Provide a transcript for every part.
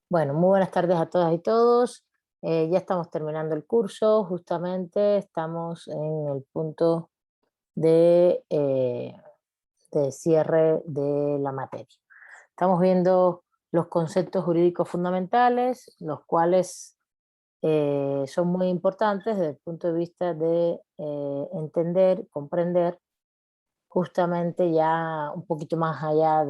Bueno, muy buenas tardes a todas y todos. Ya estamos terminando el curso, justamente estamos en el punto de cierre de la materia. Estamos viendo los conceptos jurídicos fundamentales, los cuales son muy importantes desde el punto de vista de entender, comprender, justamente ya un poquito más allá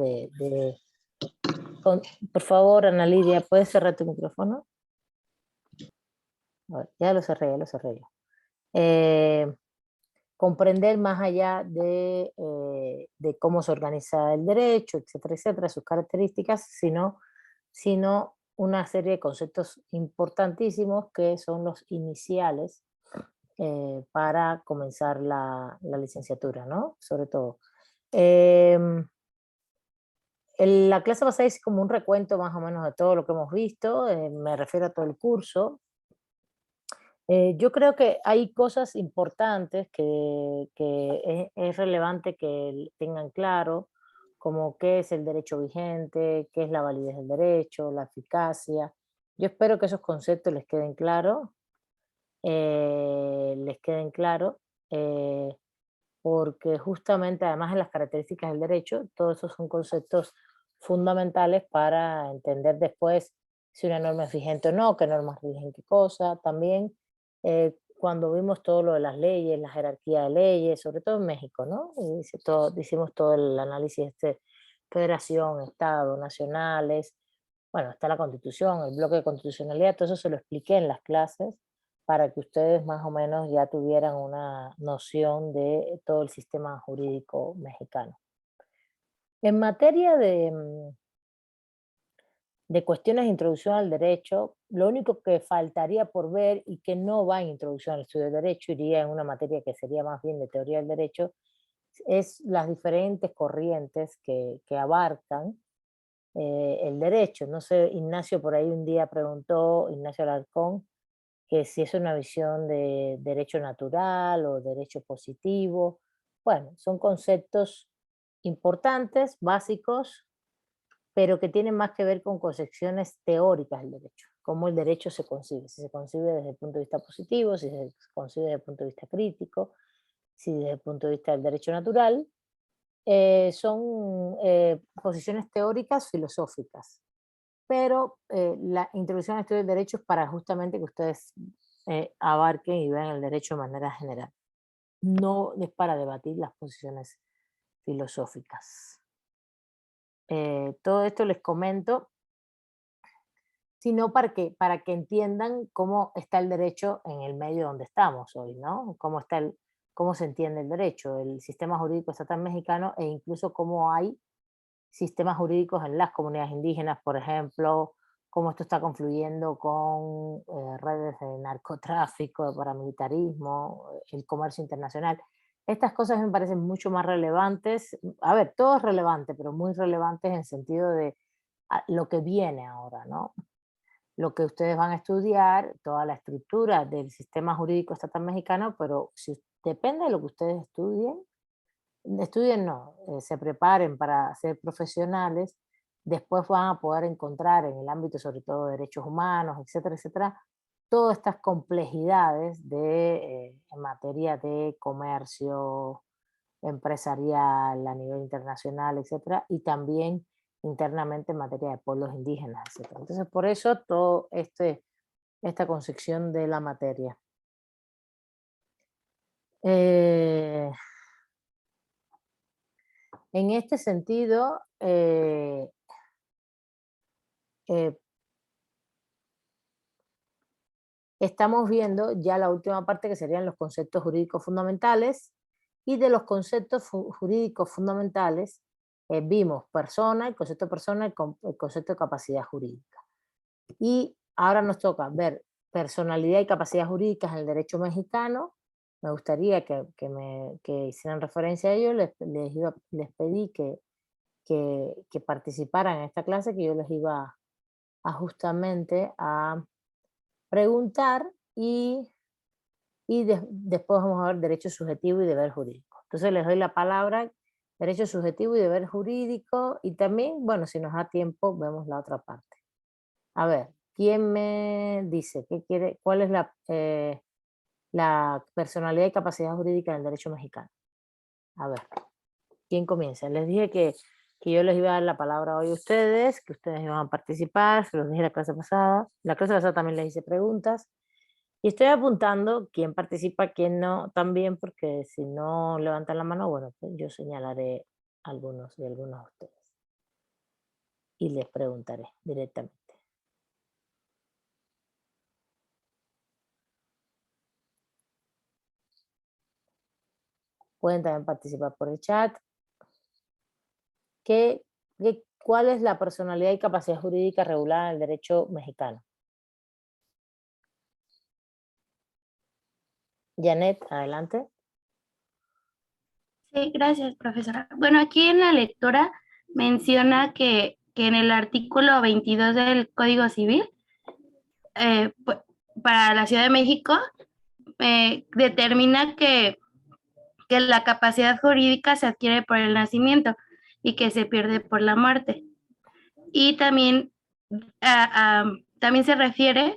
por favor, Ana Lidia, ¿puedes cerrar tu micrófono? A ver, ya lo cerré, ya lo cerré ya. Eh, comprender más allá de cómo se organiza el derecho, etcétera, sus características, sino una serie de conceptos importantísimos que son los iniciales para comenzar la licenciatura, ¿no? Sobre todo. Em, la clase pasada hice como un recuento más o menos de todo lo que hemos visto, me refiero a todo el curso. Yo creo que hay cosas importantes que es relevante que tengan claro, como qué es el derecho vigente, qué es la validez del derecho, la eficacia. Yo espero que esos conceptos les queden claros, eh, porque justamente además de las características del derecho, todos esos son conceptos fundamentales para entender después si una norma es vigente o no, qué normas rigen qué cosa. También cuando vimos todo lo de las leyes, la jerarquía de leyes, sobre todo en México, ¿no? Hicimos todo el análisis federación, Estado, nacionales, bueno, está la Constitución, el bloque de constitucionalidad, todo eso se lo expliqué en las clases para que ustedes más o menos ya tuvieran una noción de todo el sistema jurídico mexicano. En materia de cuestiones de introducción al derecho, lo único que faltaría por ver y que no va en introducción al estudio del derecho, iría en una materia que sería más bien de teoría del derecho, es las diferentes corrientes que abarcan el derecho. No sé, Ignacio por ahí un día preguntó, Ignacio Alarcón, que si es una visión de derecho natural o derecho positivo. Bueno, son conceptos importantes, básicos, pero que tienen más que ver con concepciones teóricas del derecho, cómo el derecho se concibe, si se concibe desde el punto de vista positivo, si se concibe desde el punto de vista crítico, si desde el punto de vista del derecho natural. Son posiciones teóricas filosóficas, pero la introducción al estudio del derecho es para justamente que ustedes abarquen y vean el derecho de manera general. No es para debatir las posiciones filosóficas. Todo esto les comento, sino para que entiendan cómo está el derecho en el medio donde estamos hoy, ¿no? Cómo se entiende el derecho, el sistema jurídico estatal mexicano e incluso cómo hay sistemas jurídicos en las comunidades indígenas, por ejemplo, cómo esto está confluyendo con redes de narcotráfico, de paramilitarismo, el comercio internacional. Estas cosas me parecen mucho más relevantes. A ver, todo es relevante, pero muy relevantes en el sentido de lo que viene ahora, ¿no? Lo que ustedes van a estudiar, toda la estructura del sistema jurídico estatal mexicano, pero si depende de lo que ustedes estudien no, se preparen para ser profesionales, después van a poder encontrar en el ámbito sobre todo de derechos humanos, etcétera, todas estas complejidades en materia de comercio empresarial a nivel internacional, etcétera, y también internamente en materia de pueblos indígenas, etcétera. Entonces, por eso esta concepción de la materia. Eh, en este sentido, eh, estamos viendo ya la última parte que serían los conceptos jurídicos fundamentales y de los conceptos jurídicos fundamentales vimos persona, el concepto de persona, el concepto de capacidad jurídica. Y ahora nos toca ver personalidad y capacidad jurídicas en el derecho mexicano. Me gustaría que hicieran referencia a ello. Les pedí que participaran en esta clase, que yo les iba a justamente a preguntar después vamos a ver derecho subjetivo y deber jurídico. Entonces les doy la palabra, derecho subjetivo y deber jurídico, y también, bueno, si nos da tiempo, vemos la otra parte. A ver, ¿quién me dice qué quiere? ¿Cuál es la personalidad y capacidad jurídica del derecho mexicano? A ver, ¿quién comienza? Les dije que yo les iba a dar la palabra hoy a ustedes, que ustedes iban a participar, se los dije la clase pasada. La clase pasada también les hice preguntas. Y estoy apuntando quién participa, quién no, también, porque si no levantan la mano, bueno, pues yo señalaré algunos y algunos de ustedes. Y les preguntaré directamente. Pueden también participar por el chat. ¿Cuál es la personalidad y capacidad jurídica regulada en el derecho mexicano? Janet, adelante. Sí, gracias, profesora. Bueno, aquí en la lectura menciona que en el artículo 22 del Código Civil, para la Ciudad de México, determina que la capacidad jurídica se adquiere por el nacimiento y que se pierde por la muerte. Y también, también se refiere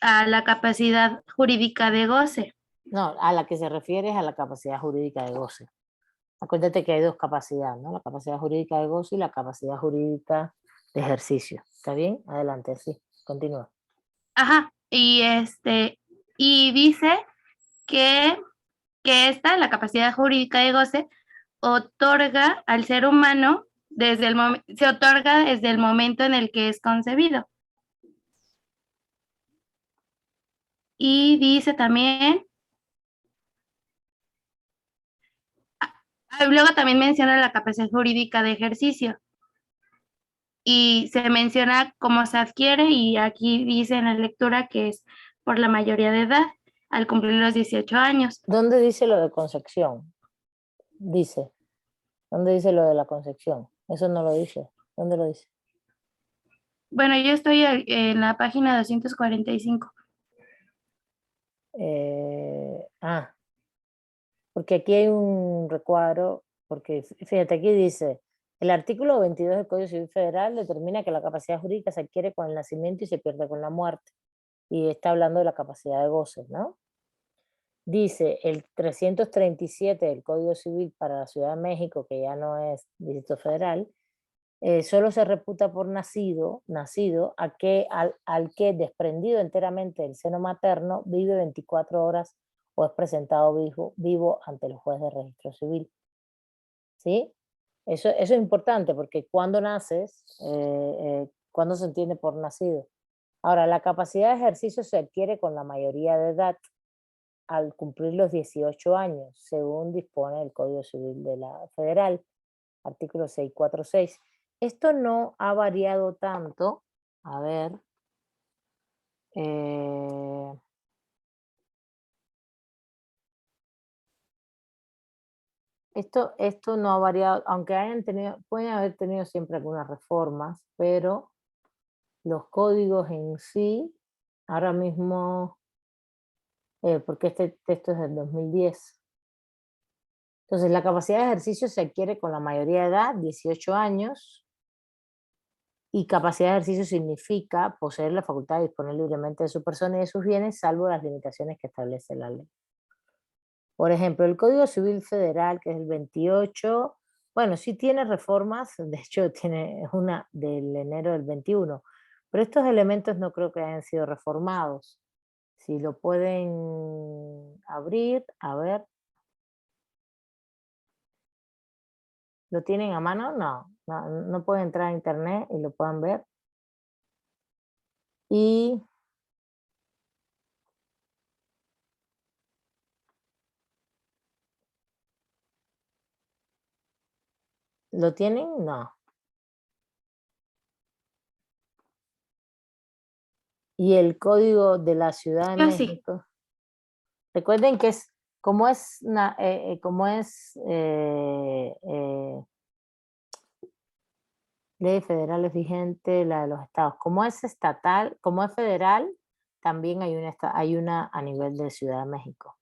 a la capacidad jurídica de goce. No, a la que se refiere es a la capacidad jurídica de goce. Acuérdate que hay dos capacidades, ¿no? La capacidad jurídica de goce y la capacidad jurídica de ejercicio. ¿Está bien? Adelante, sí, continúa. Ajá, y dice que, que esta, la capacidad jurídica de goce, otorga al ser humano se otorga desde el momento en el que es concebido. Y dice también, luego también menciona la capacidad jurídica de ejercicio y se menciona cómo se adquiere y aquí dice en la lectura que es por la mayoría de edad, al cumplir los 18 años. ¿Dónde dice lo de concepción? Dice. ¿Dónde dice lo de la concepción? Eso no lo dice. ¿Dónde lo dice? Bueno, yo estoy en la página 245. Porque aquí hay un recuadro, porque fíjate, aquí dice, el artículo 22 del Código Civil Federal determina que la capacidad jurídica se adquiere con el nacimiento y se pierde con la muerte. Y está hablando de la capacidad de goce, ¿no? Dice el 337 del Código Civil para la Ciudad de México, que ya no es Distrito Federal, solo se reputa por nacido al que, desprendido enteramente del seno materno, vive 24 horas o es presentado vivo ante el juez de registro civil. ¿Sí? Eso es importante porque cuando naces, cuando se entiende por nacido. Ahora, la capacidad de ejercicio se adquiere con la mayoría de edad al cumplir los 18 años, según dispone el Código Civil de la Federal, artículo 646. Esto no ha variado tanto. A ver. eh, esto no ha variado, aunque pueden haber tenido siempre algunas reformas, pero los códigos en sí, ahora mismo, porque este texto es del 2010. Entonces, la capacidad de ejercicio se adquiere con la mayoría de edad, 18 años, y capacidad de ejercicio significa poseer la facultad de disponer libremente de su persona y de sus bienes, salvo las limitaciones que establece la ley. Por ejemplo, el Código Civil Federal, que es el 28, bueno, sí tiene reformas, de hecho tiene una del enero del 21, pero estos elementos no creo que hayan sido reformados. Si lo pueden abrir, a ver, ¿lo tienen a mano? No pueden entrar a internet y lo puedan ver. Y ¿lo tienen? No. Y el Código de la Ciudad de Yo sí. México. Recuerden que es como es, como es ley federal es vigente, la de los estados. Como es estatal, como es federal, también hay una a nivel de Ciudad de México.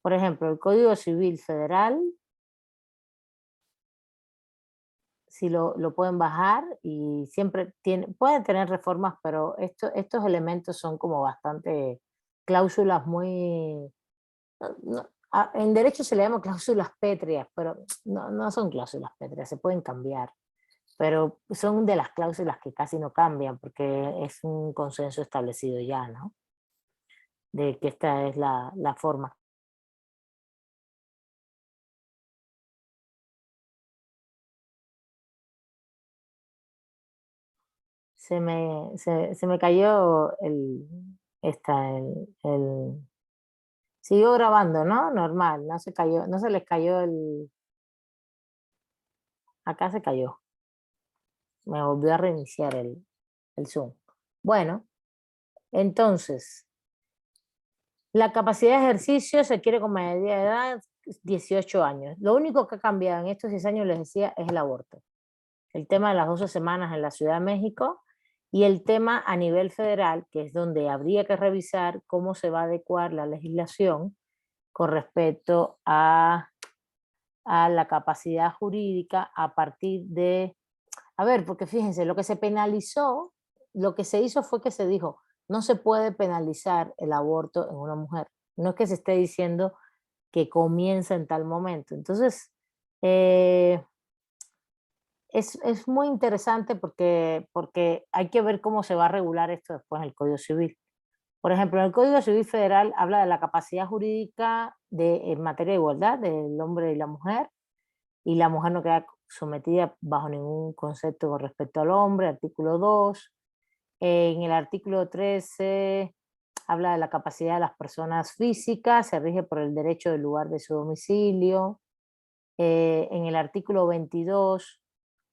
Por ejemplo, el Código Civil Federal si lo pueden bajar y siempre pueden tener reformas, pero estos elementos son como bastante cláusulas muy... en derecho se le llama cláusulas pétreas, pero no son cláusulas pétreas, se pueden cambiar, pero son de las cláusulas que casi no cambian porque es un consenso establecido ya, ¿no? De que esta es la forma. Se me cayó siguió grabando, ¿no? Normal, no se cayó, no se les cayó acá se cayó. Me volvió a reiniciar el Zoom. Bueno, entonces, la capacidad de ejercicio se quiere con mayoría de edad 18 años. Lo único que ha cambiado en estos 10 años, les decía, es el aborto. El tema de las 12 semanas en la Ciudad de México y el tema a nivel federal, que es donde habría que revisar cómo se va a adecuar la legislación con respecto a la capacidad jurídica a partir de... A ver, porque fíjense, lo que se penalizó, lo que se hizo fue que se dijo, no se puede penalizar el aborto en una mujer. No es que se esté diciendo que comienza en tal momento. Entonces, es muy interesante porque hay que ver cómo se va a regular esto después en el Código Civil. Por ejemplo, en el Código Civil Federal habla de la capacidad jurídica en materia de igualdad del hombre y la mujer no queda sometida bajo ningún concepto con respecto al hombre, artículo 2. En el artículo 13 habla de la capacidad de las personas físicas, se rige por el derecho del lugar de su domicilio. En el artículo 22,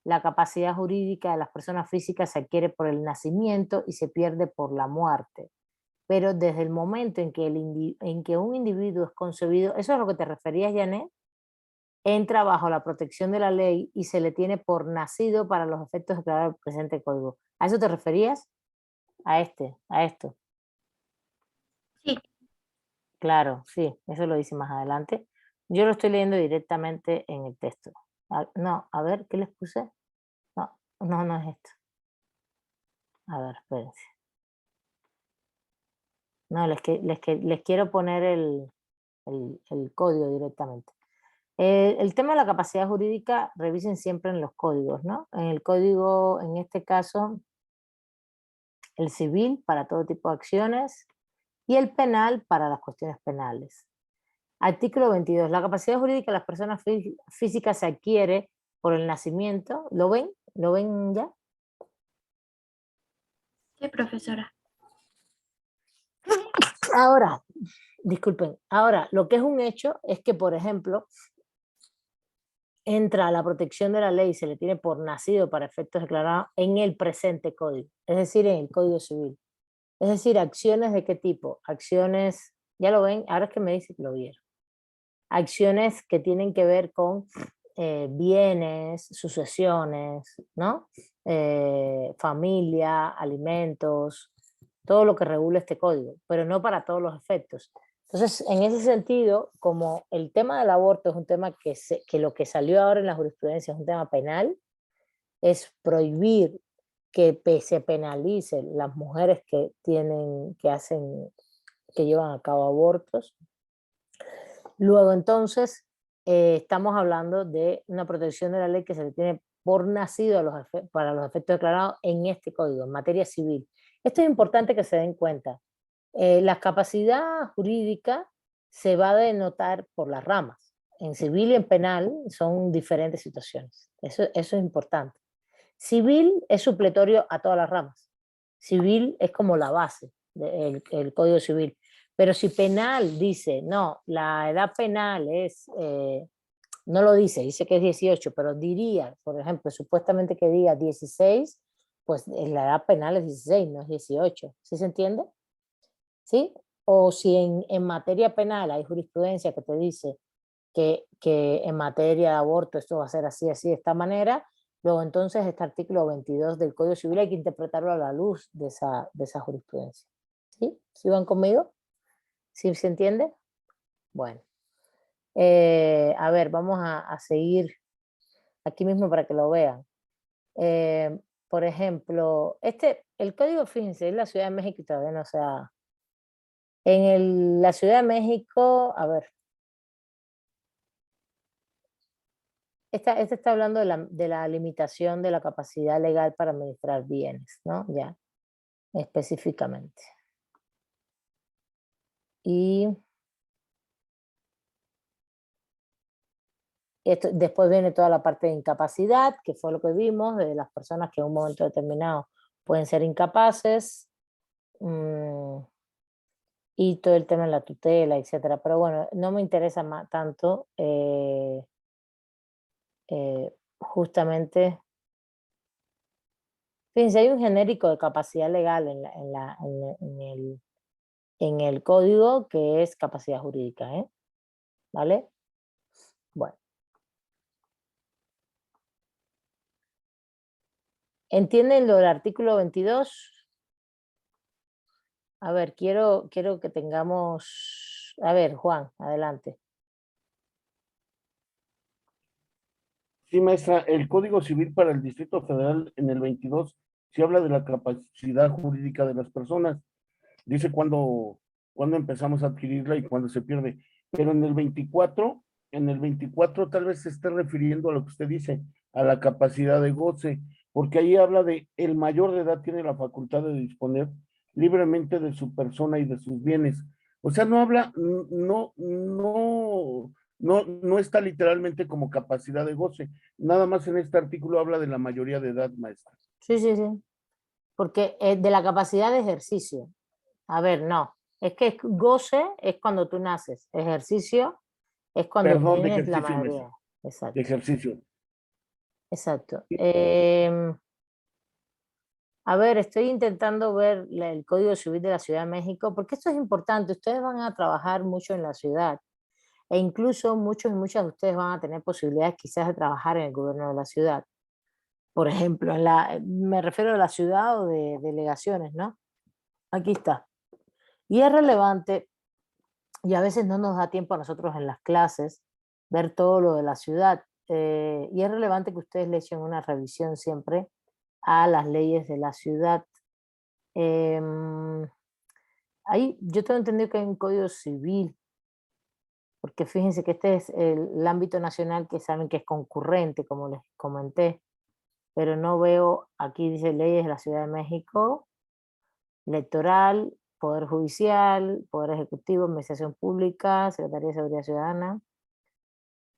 la capacidad jurídica de las personas físicas se adquiere por el nacimiento y se pierde por la muerte. Pero desde el momento en que un individuo es concebido, ¿eso es a lo que te referías, Janet? Entra bajo la protección de la ley y se le tiene por nacido para los efectos declarados en el presente código. ¿A eso te referías? A esto. Sí, Claro, sí, eso lo dice más adelante. Yo lo estoy leyendo directamente en el texto. No, a ver, ¿qué les puse? No es esto. A ver, espérense. No, les quiero poner el código directamente. El tema de la capacidad jurídica, revisen siempre en los códigos, ¿no? En el código, en este caso, el civil para todo tipo de acciones y el penal para las cuestiones penales. Artículo 22. La capacidad jurídica de las personas físicas se adquiere por el nacimiento. ¿Lo ven? ¿Lo ven ya? sí, profesora. Ahora, disculpen, ahora lo que es un hecho es que, por ejemplo, entra a la protección de la ley y se le tiene por nacido para efectos declarados en el presente código, es decir, en el Código Civil. Es decir, acciones de qué tipo, acciones, ya lo ven, ahora es que me dice que lo vieron, acciones que tienen que ver con bienes, sucesiones, ¿no? Familia, alimentos, todo lo que regula este código, pero no para todos los efectos. Entonces, en ese sentido, como el tema del aborto es un tema que lo que salió ahora en la jurisprudencia es un tema penal, es prohibir que se penalicen las mujeres que llevan a cabo abortos. Luego, entonces, estamos hablando de una protección de la ley que se le tiene por nacido para los efectos declarados en este código, en materia civil. Esto es importante que se den cuenta. La capacidad jurídica se va a denotar por las ramas. En civil y en penal son diferentes situaciones. Eso es importante. Civil es supletorio a todas las ramas. Civil es como la base del Código Civil. Pero si penal dice, no, la edad penal es, no lo dice que es 18, pero diría, por ejemplo, supuestamente que diga 16, pues la edad penal es 16, no es 18. ¿Sí se entiende? ¿Sí? O si en materia penal hay jurisprudencia que te dice que en materia de aborto esto va a ser así, de esta manera, luego entonces este artículo 22 del Código Civil hay que interpretarlo a la luz de esa jurisprudencia. ¿Sí? ¿Sí van conmigo? ¿Sí se entiende? Bueno. A ver, vamos a seguir aquí mismo para que lo vean. Por ejemplo, el código, fíjense, es la Ciudad de México y todavía no se ha... la Ciudad de México, a ver, este está hablando de la limitación de la capacidad legal para administrar bienes, ¿no? Ya, específicamente. Y después viene toda la parte de incapacidad, que fue lo que vimos, de las personas que en un momento determinado pueden ser incapaces, y todo el tema de la tutela, etcétera. Pero bueno, no me interesa tanto, justamente, fíjense, hay un genérico de capacidad legal en el código que es capacidad jurídica, ¿vale? Bueno. ¿Entienden lo del artículo 22? A ver, quiero que tengamos... A ver, Juan, adelante. Sí, maestra, el Código Civil para el Distrito Federal en el 22 sí habla de la capacidad jurídica de las personas. Dice cuándo empezamos a adquirirla y cuándo se pierde. Pero en el 24 tal vez se esté refiriendo a lo que usted dice, a la capacidad de goce, porque ahí habla de el mayor de edad tiene la facultad de disponer libremente de su persona y de sus bienes. O sea, no habla, no está literalmente como capacidad de goce. Nada más en este artículo habla de la mayoría de edad, maestra. Sí, sí, sí. Porque de la capacidad de ejercicio. A ver, no. Es que goce es cuando tú naces. Ejercicio es cuando Perdón, de tienes la ejercicio, mayoría. maestra. De Exacto. ejercicio. Exacto. A ver, estoy intentando ver el Código Civil de la Ciudad de México, porque esto es importante. Ustedes van a trabajar mucho en la ciudad, e incluso muchos y muchas de ustedes van a tener posibilidades quizás de trabajar en el gobierno de la ciudad. Por ejemplo, me refiero a la ciudad o de delegaciones, ¿no? Aquí está. Y es relevante, y a veces no nos da tiempo a nosotros en las clases ver todo lo de la ciudad, y es relevante que ustedes le echen una revisión siempre a las leyes de la ciudad. Ahí yo tengo entendido que hay un código civil, porque fíjense que este es el ámbito nacional, que saben que es concurrente, como les comenté, pero no veo, aquí dice leyes de la Ciudad de México, electoral, Poder Judicial, Poder Ejecutivo, Administración Pública, Secretaría de Seguridad Ciudadana,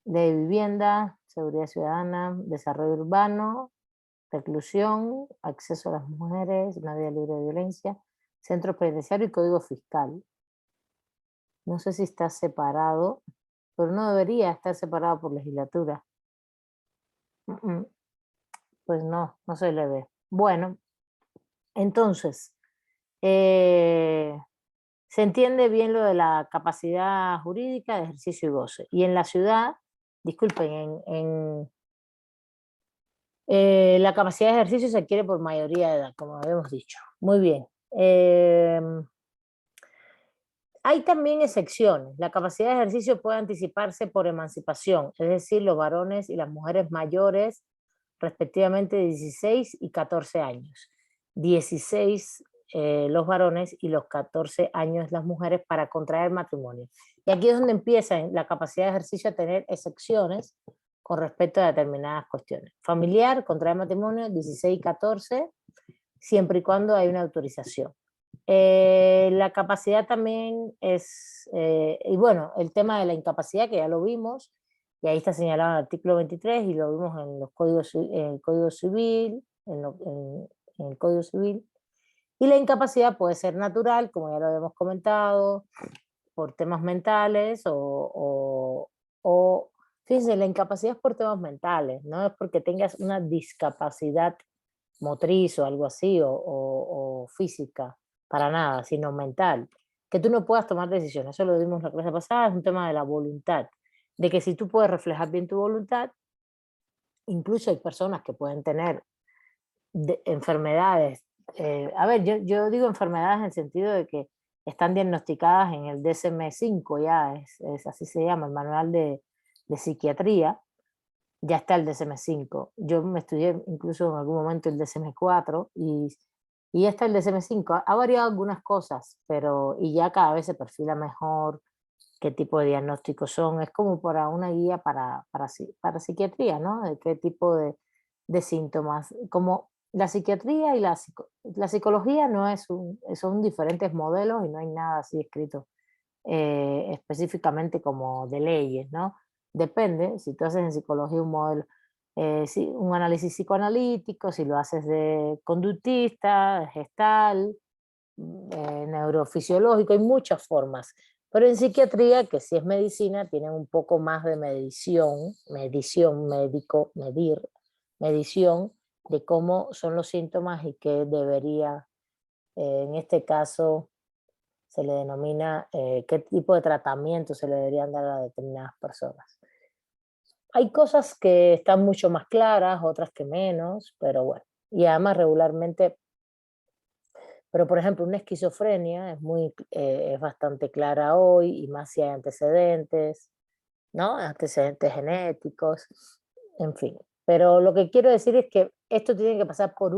Ley de Vivienda, Seguridad Ciudadana, Desarrollo Urbano, Reclusión, Acceso a las Mujeres, una vida libre de violencia, Centro Penitenciario y Código Fiscal. No sé si está separado, pero no debería estar separado por legislatura. Pues no, no se le ve. Bueno, entonces, se entiende bien lo de la capacidad jurídica de ejercicio y goce. Y en la ciudad, disculpen, la capacidad de ejercicio se adquiere por mayoría de edad, como habíamos dicho. Muy bien. Hay también excepciones. La capacidad de ejercicio puede anticiparse por emancipación, es decir, los varones y las mujeres mayores, respectivamente de 16 y 14 años. 16 los varones y los 14 años las mujeres para contraer matrimonio. Y aquí es donde empieza la capacidad de ejercicio a tener excepciones con respecto a determinadas cuestiones. Familiar, contraer matrimonio, 16 y 14, siempre y cuando hay una autorización. La capacidad también es, y bueno, el tema de la incapacidad que ya lo vimos, y ahí está señalado en el artículo 23 y lo vimos en los códigos, en el Código Civil, en el Código Civil. Y la incapacidad puede ser natural, como ya lo habíamos comentado, por temas mentales o fíjense, la incapacidad es por temas mentales, no es porque tengas una discapacidad motriz o algo así, o física, para nada, sino mental. Que tú no puedas tomar decisiones, eso lo dimos la clase pasada, es un tema de la voluntad, de que si tú puedes reflejar bien tu voluntad, incluso hay personas que pueden tener enfermedades, a ver, yo digo enfermedades en el sentido de que están diagnosticadas en el DSM-5, ya es así se llama, el manual de psiquiatría, ya está el DSM-5. Yo me estudié incluso en algún momento el DSM-4 y ya está el DSM-5. Ha variado algunas cosas, pero y ya cada vez se perfila mejor qué tipo de diagnósticos son. Es como para una guía para psiquiatría, ¿no? De qué tipo de síntomas. Como la psiquiatría y la psicología no es son diferentes modelos y no hay nada así escrito específicamente como de leyes, ¿no? Depende, si tú haces en psicología un modelo, un análisis psicoanalítico, si lo haces de conductista, de gestal, neurofisiológico, hay muchas formas. Pero en psiquiatría, que si es medicina, tienen un poco más de medición médico, medición de cómo son los síntomas y qué debería, en este caso, se le denomina qué tipo de tratamiento se le deberían dar a determinadas personas. Hay cosas que están mucho más claras, otras que menos, pero bueno. Y además regularmente, pero por ejemplo una esquizofrenia es bastante clara hoy, y más si hay antecedentes, ¿no? Antecedentes genéticos, en fin. Pero lo que quiero decir es que esto tiene que pasar por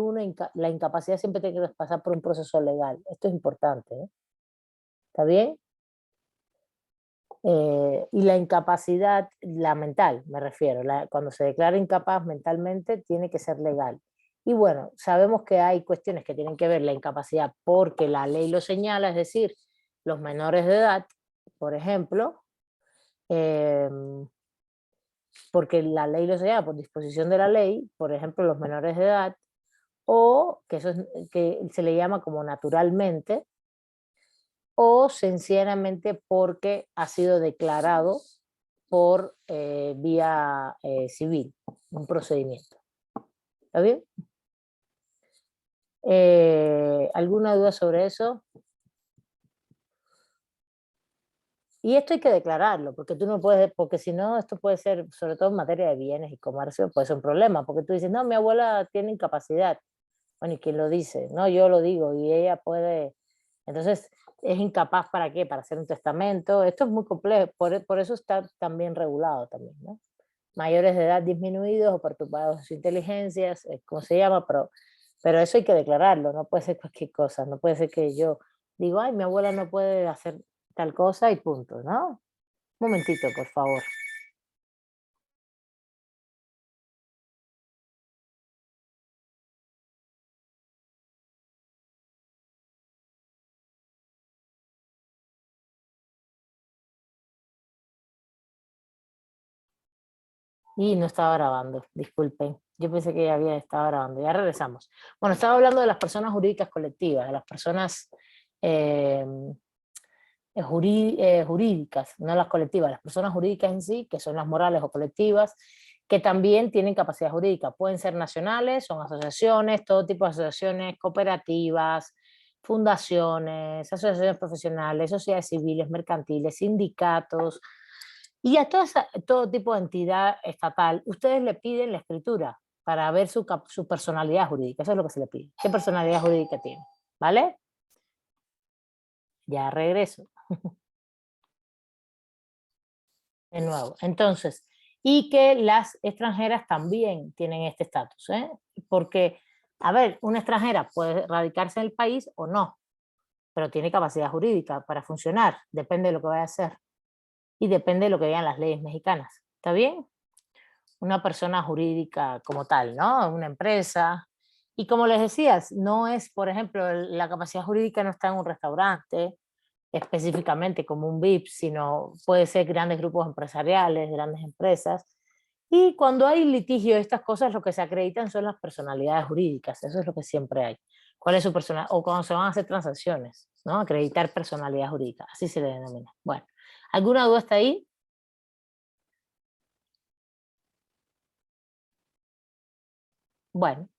la incapacidad siempre tiene que pasar por un proceso legal. Esto es importante, ¿eh? ¿Está bien? Y la incapacidad, la mental, me refiero, cuando se declara incapaz mentalmente tiene que ser legal. Y bueno, sabemos que hay cuestiones que tienen que ver la incapacidad porque la ley lo señala, es decir, los menores de edad, por ejemplo, eh, porque la ley lo señala por disposición de la ley, por ejemplo, los menores de edad, o que eso que se le llama como naturalmente, o sencillamente porque ha sido declarado por vía civil, un procedimiento. ¿Está bien? ¿Alguna duda sobre eso? Y esto hay que declararlo, porque tú no puedes, porque si no, esto puede ser, sobre todo en materia de bienes y comercio, puede ser un problema, porque tú dices, no, mi abuela tiene incapacidad. Bueno, ¿y quién lo dice? No, yo lo digo, y ella puede. Entonces, ¿es incapaz para qué? Para hacer un testamento. Esto es muy complejo, por eso está también regulado también, ¿no? Mayores de edad disminuidos o perturbados de su inteligencia, ¿cómo se llama? Pero eso hay que declararlo, no puede ser cualquier cosa, no puede ser que yo digo, ay, mi abuela no puede hacer tal cosa y punto, ¿no? Un momentito, por favor. Y no estaba grabando, disculpen. Yo pensé que ya había estado grabando. Ya regresamos. Bueno, estaba hablando de las personas jurídicas colectivas, de las personas eh, jurídicas, no las colectivas, las personas jurídicas en sí, que son las morales o colectivas, que también tienen capacidad jurídica. Pueden ser nacionales, son asociaciones, todo tipo de asociaciones, cooperativas, fundaciones, asociaciones profesionales, sociedades civiles, mercantiles, sindicatos, y a todo tipo de entidad estatal, ustedes le piden la escritura para ver su personalidad jurídica. Eso es lo que se le pide. ¿Qué personalidad jurídica tiene? ¿Vale? Ya regreso. De nuevo. Entonces, y que las extranjeras también tienen este estatus, ¿eh? Porque, a ver, una extranjera puede radicarse en el país o no, pero tiene capacidad jurídica para funcionar, depende de lo que vaya a hacer y depende de lo que digan las leyes mexicanas. ¿Está bien? Una persona jurídica como tal, ¿no? Una empresa. Y como les decías, no es, por ejemplo, la capacidad jurídica no está en un restaurante específicamente como un VIP, sino puede ser grandes grupos empresariales, grandes empresas. Y cuando hay litigio de estas cosas, lo que se acreditan son las personalidades jurídicas, eso es lo que siempre hay. ¿Cuál es su personalidad? O cuando se van a hacer transacciones, ¿no? Acreditar personalidad jurídica, así se le denomina. Bueno, ¿alguna duda hasta ahí? Bueno,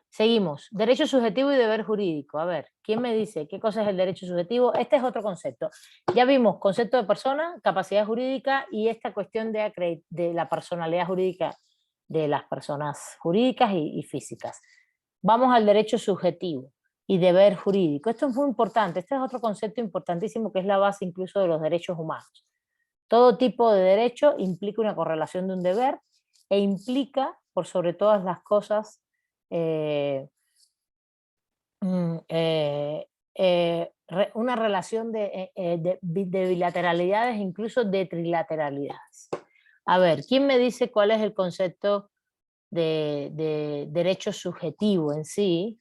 seguimos. Derecho subjetivo y deber jurídico. A ver, ¿quién me dice qué cosa es el derecho subjetivo? Este es otro concepto. Ya vimos concepto de persona, capacidad jurídica y esta cuestión de la personalidad jurídica de las personas jurídicas y físicas. Vamos al derecho subjetivo y deber jurídico. Esto es muy importante. Este es otro concepto importantísimo que es la base incluso de los derechos humanos. Todo tipo de derecho implica una correlación de un deber e implica, por sobre todas las cosas, una relación de bilateralidades, incluso de trilateralidades. A ver, ¿quién me dice cuál es el concepto de derecho subjetivo en sí?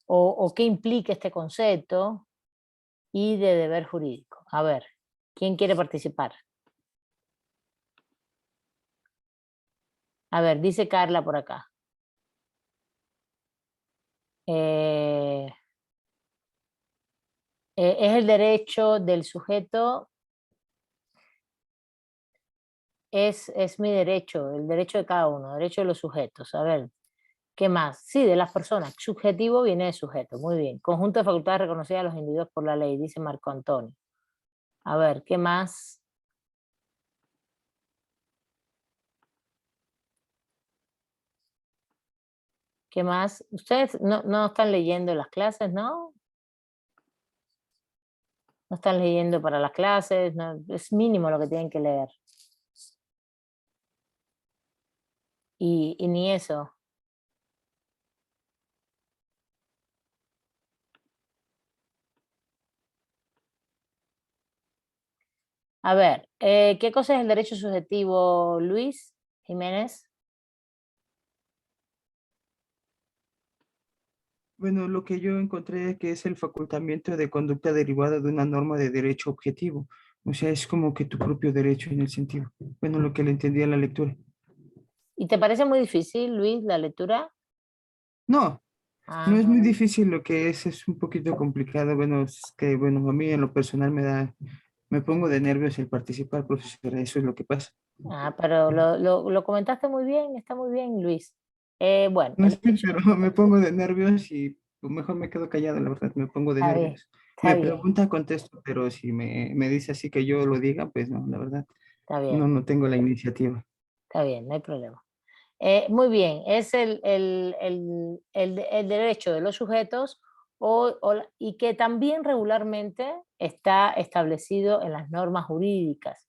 O qué implica este concepto y de deber jurídico. A ver, ¿quién quiere participar? A ver, dice Carla por acá. Es el derecho del sujeto, es mi derecho, el derecho de cada uno, derecho de los sujetos. A ver, ¿qué más? Sí, de las personas. Subjetivo viene de sujeto, muy bien. Conjunto de facultades reconocidas a los individuos por la ley, dice Marco Antonio. A ver, ¿qué más? ¿Qué más? Ustedes no están leyendo las clases, ¿no? No están leyendo para las clases, es mínimo lo que tienen que leer. Y ni eso. A ver, ¿qué cosa es el derecho subjetivo, Luis Jiménez? Bueno, lo que yo encontré que es el facultamiento de conducta derivada de una norma de derecho objetivo. O sea, es como que tu propio derecho en el sentido. Bueno, lo que le entendí a la lectura. ¿Y te parece muy difícil, Luis, la lectura? No, no es muy Ah, difícil, lo que es un poquito complicado. Bueno, es que, bueno, a mí en lo personal me pongo de nervios el participar, profesora, eso es lo que pasa. pero lo comentaste muy bien, está muy bien, Luis. Bueno, No el sé, derecho, pero me pongo de nervios y pues, mejor me quedo callado, la verdad, me pongo de está bien, nervios. está Me bien, pregunta, contesto, pero si me dice así que yo lo diga, pues no, la verdad, está bien, no tengo la iniciativa. está bien, no hay problema. Muy bien, es el derecho de los sujetos y que también regularmente está establecido en las normas jurídicas.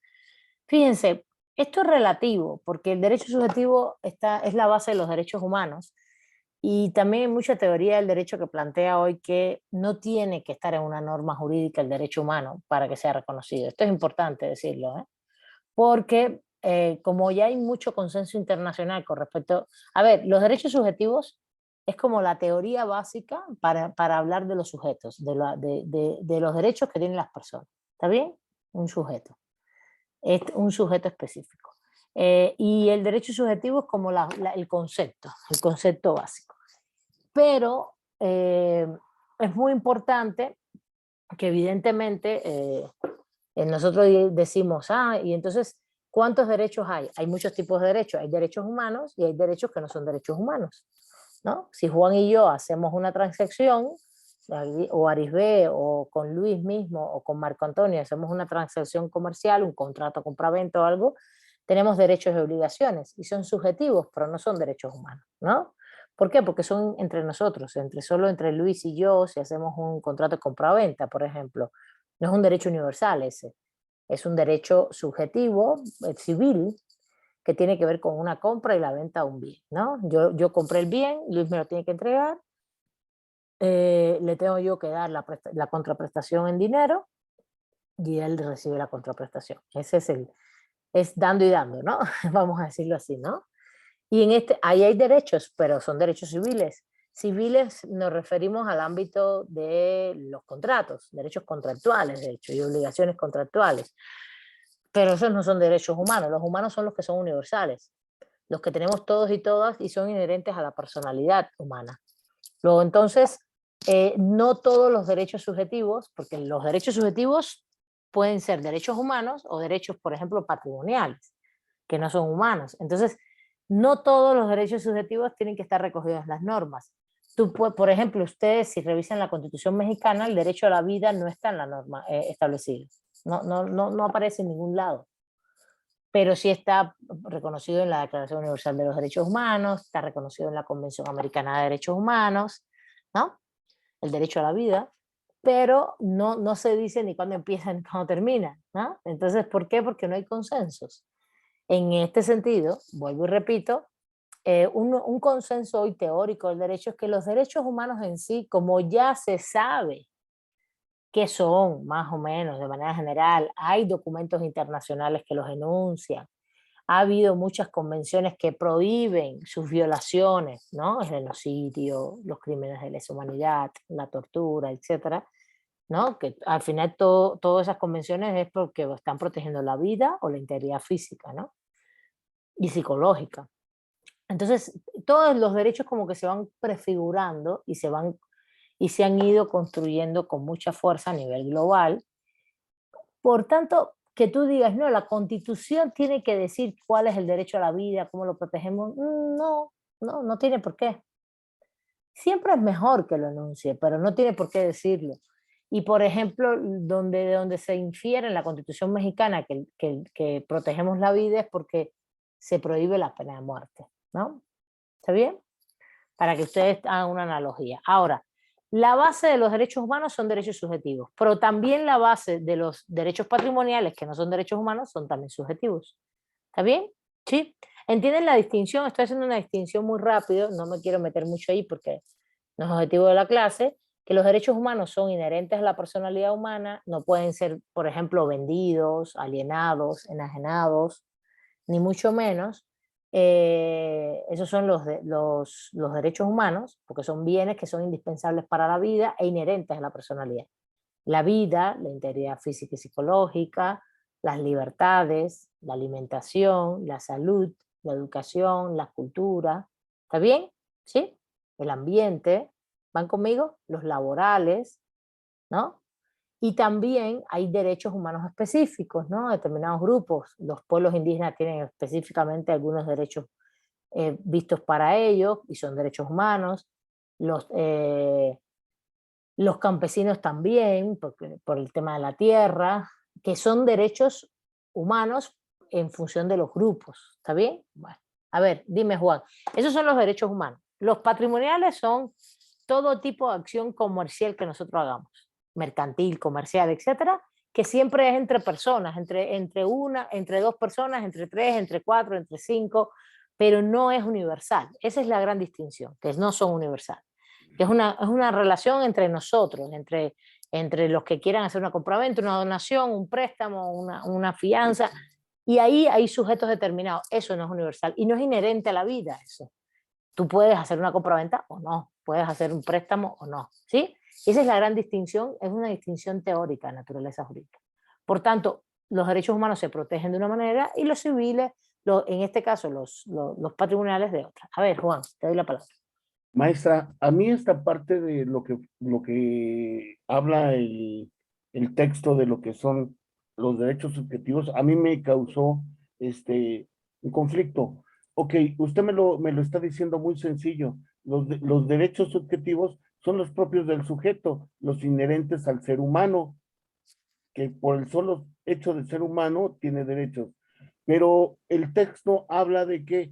Fíjense, esto es relativo, porque el derecho subjetivo es la base de los derechos humanos y también hay mucha teoría del derecho que plantea hoy que no tiene que estar en una norma jurídica el derecho humano para que sea reconocido. Esto es importante decirlo, ¿eh? Porque como ya hay mucho consenso internacional con respecto, a ver, los derechos subjetivos es como la teoría básica para hablar de los sujetos, de los derechos que tienen las personas. ¿Está bien? Un sujeto, es un sujeto específico. Y el derecho subjetivo es como el concepto básico. Pero es muy importante que evidentemente nosotros decimos, y entonces, ¿cuántos derechos hay? Hay muchos tipos de derechos. Hay derechos humanos y hay derechos que no son derechos humanos, ¿no? Si Juan y yo hacemos una transacción, o Arisbe, o con Luis mismo, o con Marco Antonio, hacemos una transacción comercial, un contrato compraventa o algo, tenemos derechos y obligaciones, y son subjetivos, pero no son derechos humanos, ¿no? ¿Por qué? Porque son entre nosotros, solo entre Luis y yo, si hacemos un contrato de compraventa, por ejemplo. No es un derecho universal ese, es un derecho subjetivo, civil, que tiene que ver con una compra y la venta de un bien, ¿no? Yo compré el bien, Luis me lo tiene que entregar, le tengo yo que dar la contraprestación en dinero y él recibe la contraprestación. Ese es dando y dando, ¿no? Vamos a decirlo así, ¿no? Y ahí hay derechos, pero son derechos civiles. Civiles nos referimos al ámbito de los contratos, derechos contractuales, de hecho, y obligaciones contractuales. Pero esos no son derechos humanos. Los humanos son los que son universales, los que tenemos todos y todas y son inherentes a la personalidad humana. Luego, entonces, no todos los derechos subjetivos, porque los derechos subjetivos pueden ser derechos humanos o derechos, por ejemplo, patrimoniales, que no son humanos. Entonces, no todos los derechos subjetivos tienen que estar recogidos en las normas. Por ejemplo, ustedes, si revisan la Constitución mexicana, el derecho a la vida no está en la norma establecido. No aparece en ningún lado. Pero sí está reconocido en la Declaración Universal de los Derechos Humanos, está reconocido en la Convención Americana de Derechos Humanos, ¿no? El derecho a la vida, pero no se dice ni cuándo empieza ni cuándo termina, ¿no? Entonces, ¿por qué? Porque no hay consensos. En este sentido, vuelvo y repito, un consenso hoy teórico del derecho es que los derechos humanos en sí, como ya se sabe qué son, más o menos, de manera general, hay documentos internacionales que los enuncian, ha habido muchas convenciones que prohíben sus violaciones, ¿no? El genocidio, los crímenes de lesa humanidad, la tortura, etcétera, ¿no? Que al final todas esas convenciones es porque están protegiendo la vida o la integridad física, ¿no? Y psicológica. Entonces, todos los derechos como que se van prefigurando y se han ido construyendo con mucha fuerza a nivel global. Por tanto, que tú digas, no, la Constitución tiene que decir cuál es el derecho a la vida, cómo lo protegemos, no tiene por qué. Siempre es mejor que lo enuncie, pero no tiene por qué decirlo. Y por ejemplo, donde se infiere en la Constitución mexicana que protegemos la vida es porque se prohíbe la pena de muerte, ¿no? ¿Está bien? Para que ustedes hagan una analogía. Ahora, la base de los derechos humanos son derechos subjetivos, pero también la base de los derechos patrimoniales, que no son derechos humanos, son también subjetivos. ¿Está bien? ¿Sí? ¿Entienden la distinción? Estoy haciendo una distinción muy rápido, no me quiero meter mucho ahí porque no es objetivo de la clase, que los derechos humanos son inherentes a la personalidad humana, no pueden ser, por ejemplo, vendidos, alienados, enajenados, ni mucho menos. Esos son los derechos humanos, porque son bienes que son indispensables para la vida e inherentes a la personalidad. La vida, la integridad física y psicológica, las libertades, la alimentación, la salud, la educación, la cultura. ¿Está bien? ¿Sí? El ambiente. ¿Van conmigo? Los laborales, ¿no? Y también hay derechos humanos específicos, ¿no? Determinados grupos. Los pueblos indígenas tienen específicamente algunos derechos vistos para ellos y son derechos humanos. Los campesinos también, por el tema de la tierra, que son derechos humanos en función de los grupos. ¿Está bien? Bueno, a ver, dime, Juan. Esos son los derechos humanos. Los patrimoniales son todo tipo de acción comercial que nosotros hagamos, mercantil, comercial, etcétera, que siempre es entre personas, entre dos personas, entre tres, entre cuatro, entre cinco, pero no es universal. Esa es la gran distinción, que no son universales. Que es una relación entre nosotros, entre los que quieran hacer una compraventa, una donación, un préstamo, una fianza, y ahí hay sujetos determinados. Eso no es universal y no es inherente a la vida eso. Tú puedes hacer una compraventa o no, puedes hacer un préstamo o no, ¿sí? Esa es la gran distinción, es una distinción teórica de naturaleza jurídica. Por tanto, los derechos humanos se protegen de una manera y los civiles, en este caso los patrimoniales de otra. A ver, Juan, te doy la palabra. Maestra, a mí esta parte de lo que habla el texto de lo que son los derechos subjetivos, a mí me causó un conflicto. Ok, usted me lo está diciendo muy sencillo. Los derechos subjetivos son los propios del sujeto, los inherentes al ser humano, que por el solo hecho de ser humano tiene derechos. Pero el texto habla de que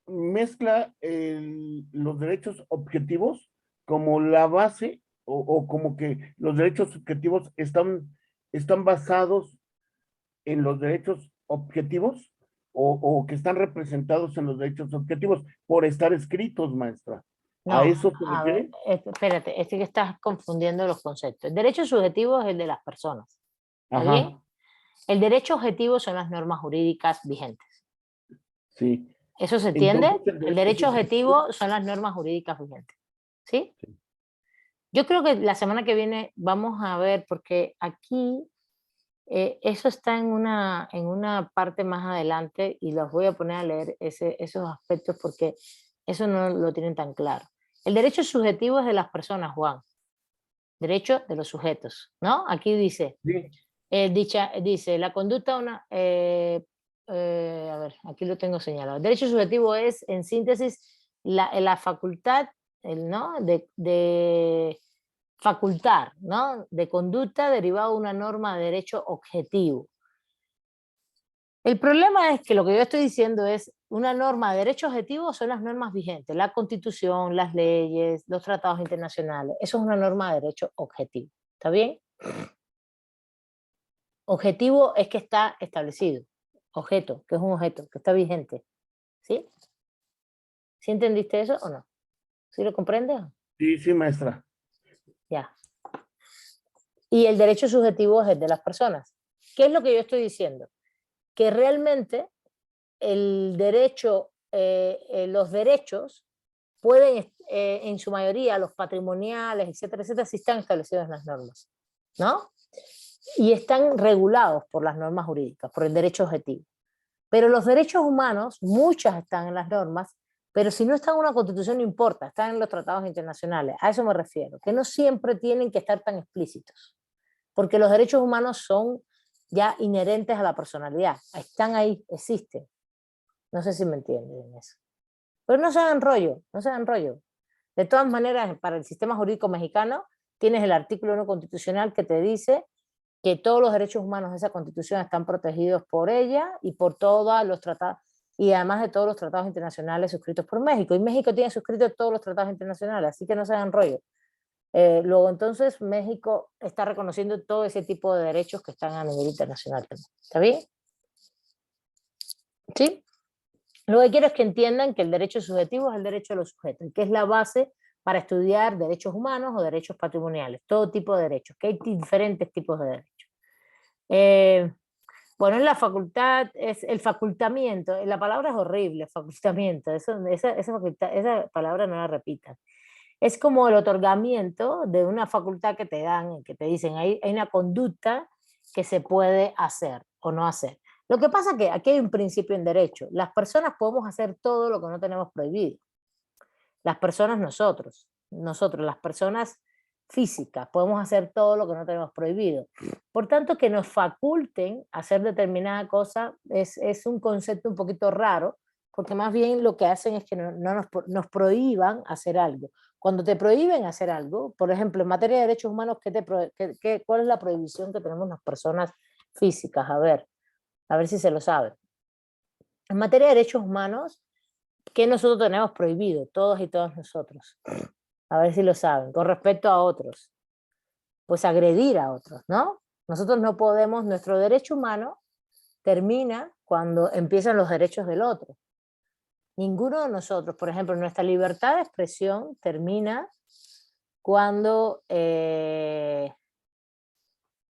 mezcla los derechos objetivos como la base o como que los derechos subjetivos están basados en los derechos objetivos o que están representados en los derechos objetivos por estar escritos, maestra. ¿A No, eso se a ver, refiere? espérate, es que estás confundiendo los conceptos. El derecho subjetivo es el de las personas, ¿está bien? Ajá, El derecho objetivo son las normas jurídicas vigentes. sí. ¿Eso se entiende? Entonces, el El derecho derecho subjetivo, objetivo son las normas jurídicas vigentes, ¿sí? sí. Yo creo que la semana que viene vamos a ver, porque aquí eso está en una parte más adelante y los voy a poner a leer esos aspectos porque eso no lo tienen tan claro. El derecho subjetivo es de las personas, Juan. Derecho de los sujetos, ¿no? Aquí dice, Sí, dice la conducta, a ver, aquí lo tengo señalado. El derecho subjetivo es, en síntesis, la facultad, ¿no? De facultar, ¿no? De conducta derivado de una norma de derecho objetivo. El problema es que lo que yo estoy diciendo es una norma de derecho objetivo son las normas vigentes, la Constitución, las leyes, los tratados internacionales. Eso es una norma de derecho objetivo. ¿Está bien? Objetivo es que está establecido. objeto, que es un objeto, que está vigente. ¿Sí? ¿Sí entendiste eso o no? ¿Sí lo comprendes? Sí, sí, maestra. Ya. Y el derecho subjetivo es el de las personas. ¿Qué es lo que yo estoy diciendo? Que realmente el derecho, los derechos pueden, en su mayoría, los patrimoniales, etcétera, etcétera, sí están establecidos en las normas, ¿no? Y están regulados por las normas jurídicas, por el derecho objetivo. Pero los derechos humanos, muchas están en las normas, pero si no están en una constitución no importa, están en los tratados internacionales. A eso me refiero, que no siempre tienen que estar tan explícitos, porque los derechos humanos son ya inherentes a la personalidad, están ahí, existen. No sé si me entienden eso. Pero no se hagan rollo, no se hagan rollo. De todas maneras, para el sistema jurídico mexicano, tienes el artículo 1 constitucional que te dice que todos los derechos humanos de esa constitución están protegidos por ella y por todos los tratados, y además de todos los tratados internacionales suscritos por México. Y México tiene suscritos todos los tratados internacionales, así que no se hagan rollo. Luego entonces México está reconociendo todo ese tipo de derechos que están a nivel internacional también. ¿Está bien? ¿Sí? Lo que quiero es que entiendan que el derecho subjetivo es el derecho de los sujetos, que es la base para estudiar derechos humanos o derechos patrimoniales, todo tipo de derechos, que hay diferentes tipos de derechos. Bueno, en la facultad es el facultamiento, la palabra es horrible, facultamiento, esa palabra no la repitan. Es como el otorgamiento de una facultad que te dan, que te dicen, hay una conducta que se puede hacer o no hacer. Lo que pasa es que aquí hay un principio en derecho. Las personas podemos hacer todo lo que no tenemos prohibido. Las personas nosotros, las personas físicas, podemos hacer todo lo que no tenemos prohibido. Por tanto, que nos faculten hacer determinada cosa es un concepto un poquito raro, porque más bien lo que hacen es que nos prohíban hacer algo. Cuando te prohíben hacer algo, por ejemplo, en materia de derechos humanos, ¿cuál es la prohibición que tenemos las personas físicas? A ver si se lo saben. En materia de derechos humanos, ¿qué nosotros tenemos prohibido? Todos y todas nosotros. A ver si lo saben. Con respecto a otros, pues agredir a otros, ¿no? Nosotros no podemos, nuestro derecho humano termina cuando empiezan los derechos del otro. Ninguno de nosotros, por ejemplo, nuestra libertad de expresión termina cuando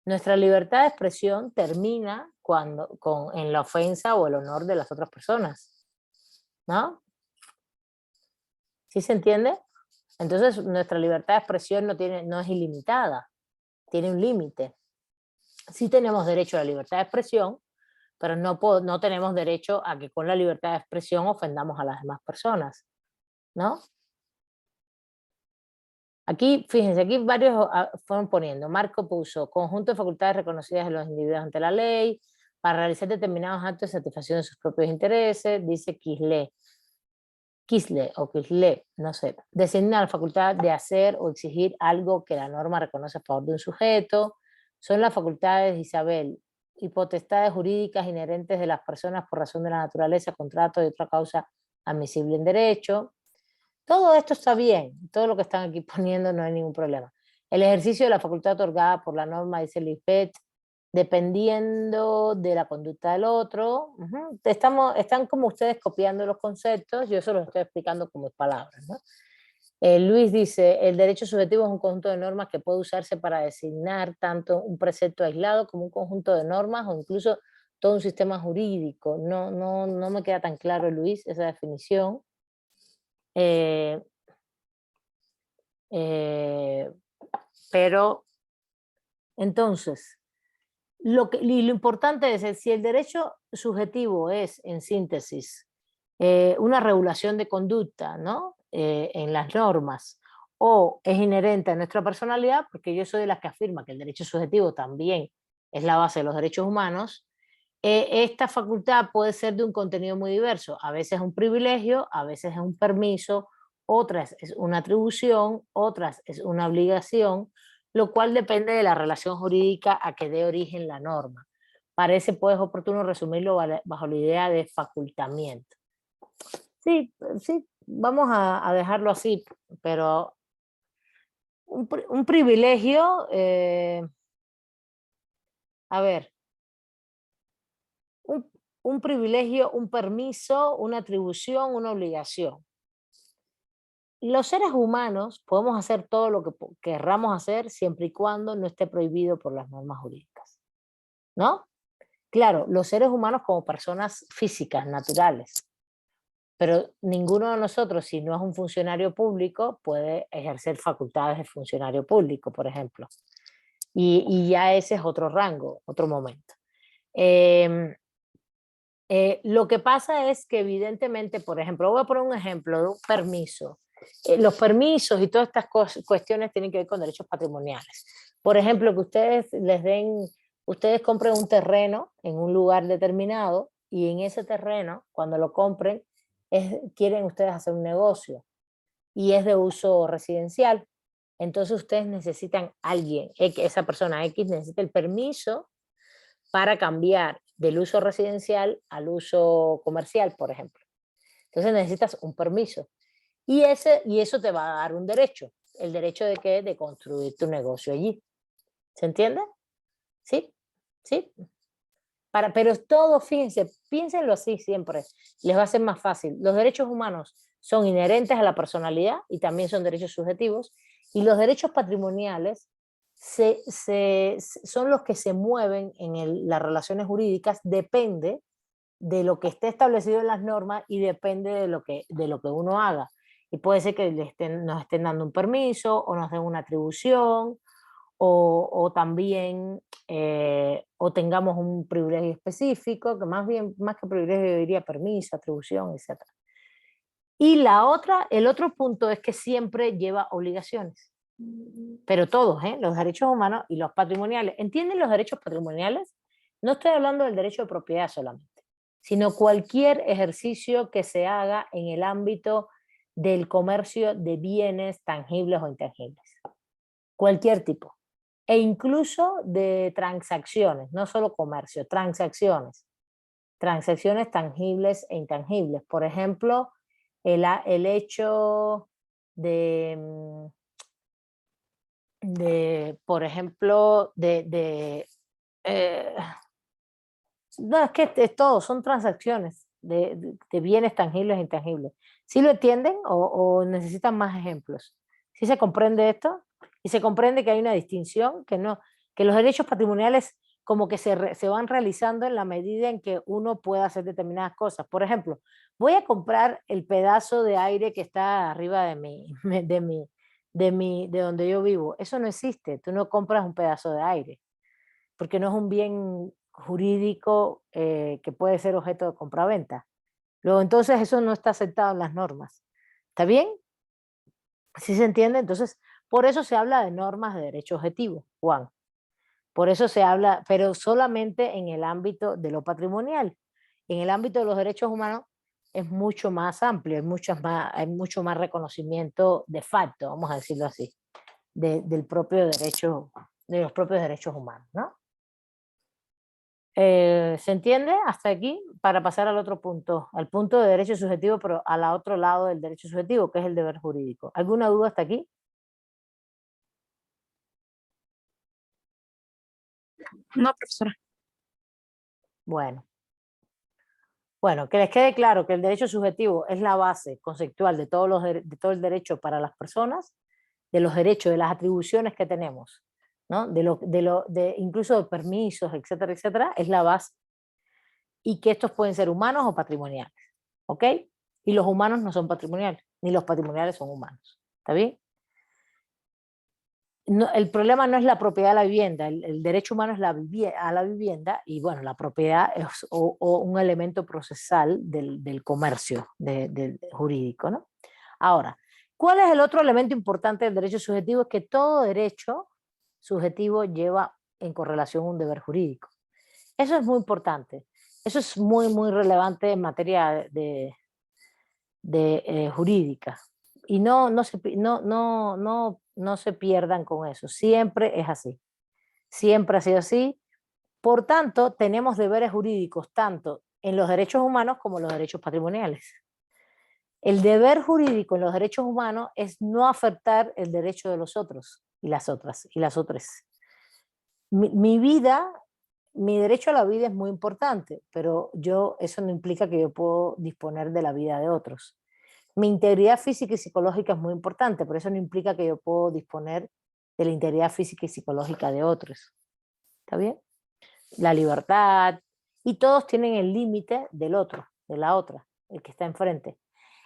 nuestra libertad de expresión termina en la ofensa o el honor de las otras personas, ¿no? ¿Sí se entiende? Entonces nuestra libertad de expresión no es ilimitada, tiene un límite. Sí tenemos derecho a la libertad de expresión, pero no tenemos derecho a que con la libertad de expresión ofendamos a las demás personas, ¿no? Aquí, fíjense, aquí varios fueron poniendo. Marco puso conjunto de facultades reconocidas de los individuos ante la ley para realizar determinados actos de satisfacción de sus propios intereses. Dice Quisle, no sé, designa la facultad de hacer o exigir algo que la norma reconoce a favor de un sujeto. Son las facultades de Isabel y potestades jurídicas inherentes de las personas por razón de la naturaleza, contrato y otra causa admisible en derecho. Todo esto está bien, todo lo que están aquí poniendo no hay ningún problema. El ejercicio de la facultad otorgada por la norma, dice Lisbeth, dependiendo de la conducta del otro. Están como ustedes copiando los conceptos, yo se los estoy explicando como palabras, ¿no? Luis dice, el derecho subjetivo es un conjunto de normas que puede usarse para designar tanto un precepto aislado como un conjunto de normas o incluso todo un sistema jurídico. No me queda tan claro, Luis, esa definición. Pero entonces, lo importante es si el derecho subjetivo es, en síntesis, una regulación de conducta, ¿no? En las normas, o es inherente a nuestra personalidad, porque yo soy de las que afirma que el derecho subjetivo también es la base de los derechos humanos. Esta facultad puede ser de un contenido muy diverso, a veces es un privilegio, a veces es un permiso, otras es una atribución, otras es una obligación, lo cual depende de la relación jurídica a que dé origen la norma. Parece pues oportuno resumirlo bajo la idea de facultamiento. Sí, vamos a dejarlo así, pero un privilegio, a ver, un privilegio, un permiso, una atribución, una obligación. Los seres humanos podemos hacer todo lo que querramos hacer siempre y cuando no esté prohibido por las normas jurídicas, ¿no? Claro, los seres humanos como personas físicas, naturales, pero ninguno de nosotros, si no es un funcionario público, puede ejercer facultades de funcionario público, por ejemplo. Y ya ese es otro rango, otro momento. Lo que pasa es que evidentemente, por ejemplo, voy a poner un ejemplo de un permiso. Los permisos y todas estas cuestiones tienen que ver con derechos patrimoniales. Por ejemplo, que ustedes compren un terreno en un lugar determinado y en ese terreno, cuando lo compren, quieren ustedes hacer un negocio y es de uso residencial. Entonces ustedes necesitan esa persona X necesita el permiso para cambiar del uso residencial al uso comercial, por ejemplo. Entonces necesitas un permiso. Y eso te va a dar un derecho. ¿El derecho de qué? De construir tu negocio allí. ¿Se entiende? ¿Sí? ¿Sí? Pero todo, fíjense, piénsenlo así siempre. Les va a ser más fácil. Los derechos humanos son inherentes a la personalidad y también son derechos subjetivos. Y los derechos patrimoniales son los que se mueven en las relaciones jurídicas, depende de lo que esté establecido en las normas y depende de lo que uno haga. Y puede ser que nos estén dando un permiso o nos den una atribución o también o tengamos un privilegio específico, que más que privilegio diría permiso, atribución, etc. Y el otro punto es que siempre lleva obligaciones. Pero todos, los derechos humanos y los patrimoniales. ¿Entienden los derechos patrimoniales? No estoy hablando del derecho de propiedad solamente, sino cualquier ejercicio que se haga en el ámbito del comercio de bienes tangibles o intangibles. Cualquier tipo. E incluso de transacciones, no solo comercio, transacciones. Transacciones tangibles e intangibles. Por ejemplo, el hecho por ejemplo, no, es que es todo, son transacciones de bienes tangibles e intangibles. ¿Sí lo entienden o necesitan más ejemplos? ¿Sí se comprende esto? Y se comprende que hay una distinción, que los derechos patrimoniales como que se van realizando en la medida en que uno pueda hacer determinadas cosas. Por ejemplo, voy a comprar el pedazo de aire que está arriba de donde yo vivo. Eso no existe. Tú no compras un pedazo de aire, porque no es un bien jurídico que puede ser objeto de compraventa. Luego, entonces, eso no está aceptado en las normas. ¿Está bien? ¿Sí se entiende? Entonces, por eso se habla de normas de derecho objetivo, Juan. Por eso se habla, pero solamente en el ámbito de lo patrimonial. En el ámbito de los derechos humanos es mucho más amplio, hay mucho más reconocimiento de facto, vamos a decirlo así, del propio derecho, de los propios derechos humanos, ¿no? ¿Se entiende hasta aquí? Para pasar al otro punto, al punto de derecho subjetivo, pero al otro lado del derecho subjetivo, que es el deber jurídico. ¿Alguna duda hasta aquí? No, profesora. Bueno, que les quede claro que el derecho subjetivo es la base conceptual de todo el derecho para las personas, de los derechos, de las atribuciones que tenemos, ¿no? Incluso de permisos, etcétera, etcétera, es la base. Y que estos pueden ser humanos o patrimoniales, ¿ok? Y los humanos no son patrimoniales, ni los patrimoniales son humanos, ¿está bien? No, el problema no es la propiedad de la vivienda, el derecho humano es a la vivienda y bueno, la propiedad es un elemento procesal del comercio del jurídico, ¿no? Ahora, ¿cuál es el otro elemento importante del derecho subjetivo? Es que todo derecho subjetivo lleva en correlación un deber jurídico. Eso es muy importante, eso es muy, muy relevante en materia jurídica. Y no se pierdan con eso. Siempre es así. Siempre ha sido así. Por tanto, tenemos deberes jurídicos tanto en los derechos humanos como en los derechos patrimoniales. El deber jurídico en los derechos humanos es no afectar el derecho de los otros y las otras. Mi vida mi derecho a la vida es muy importante, pero eso no implica que yo puedo disponer de la vida de otros. Mi integridad física y psicológica es muy importante, pero eso no implica que yo puedo disponer de la integridad física y psicológica de otros. ¿Está bien? La libertad, y todos tienen el límite del otro, de la otra, el que está enfrente.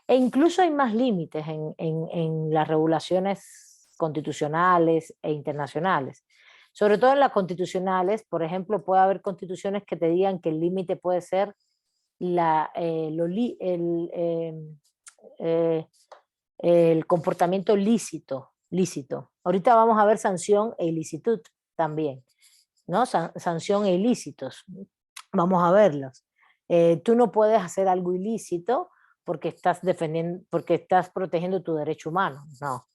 E incluso hay más límites en las regulaciones constitucionales e internacionales. Sobre todo en las constitucionales, por ejemplo, puede haber constituciones que te digan que el límite puede ser el comportamiento lícito. Ahorita vamos a ver sanción e ilicitud también, ¿no? Sanción e ilícitos. Vamos a verlos. Tú no puedes hacer algo ilícito porque estás protegiendo tu derecho humano, no.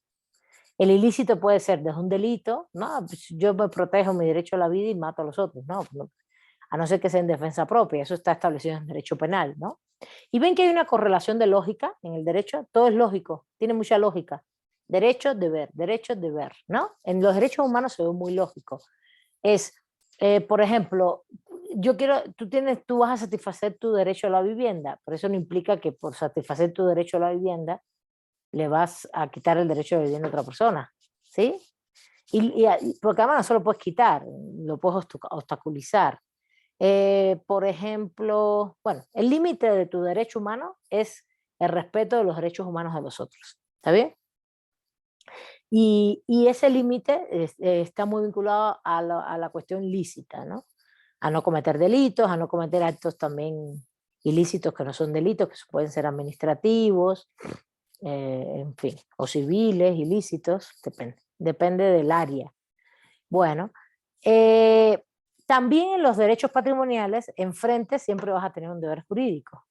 El ilícito puede ser desde un delito, no, pues yo me protejo mi derecho a la vida y mato a los otros, no, a no ser que sea en defensa propia, eso está establecido en el derecho penal, ¿no? Y ven que hay una correlación de lógica en el derecho, todo es lógico, tiene mucha lógica. Derecho, deber, ¿no? En los derechos humanos se ve muy lógico. Por ejemplo, tú vas a satisfacer tu derecho a la vivienda, pero eso no implica que por satisfacer tu derecho a la vivienda le vas a quitar el derecho de vivienda a otra persona, ¿sí? Porque además no solo puedes quitar, lo puedes obstaculizar. Por ejemplo, bueno, el límite de tu derecho humano es el respeto de los derechos humanos de los otros, ¿está bien? Y ese límite está muy vinculado a la cuestión lícita, ¿no? A no cometer delitos, a no cometer actos también ilícitos que no son delitos, que pueden ser administrativos, en fin, o civiles, ilícitos, depende del área. Bueno, también en los derechos patrimoniales, enfrente siempre vas a tener un deber jurídico.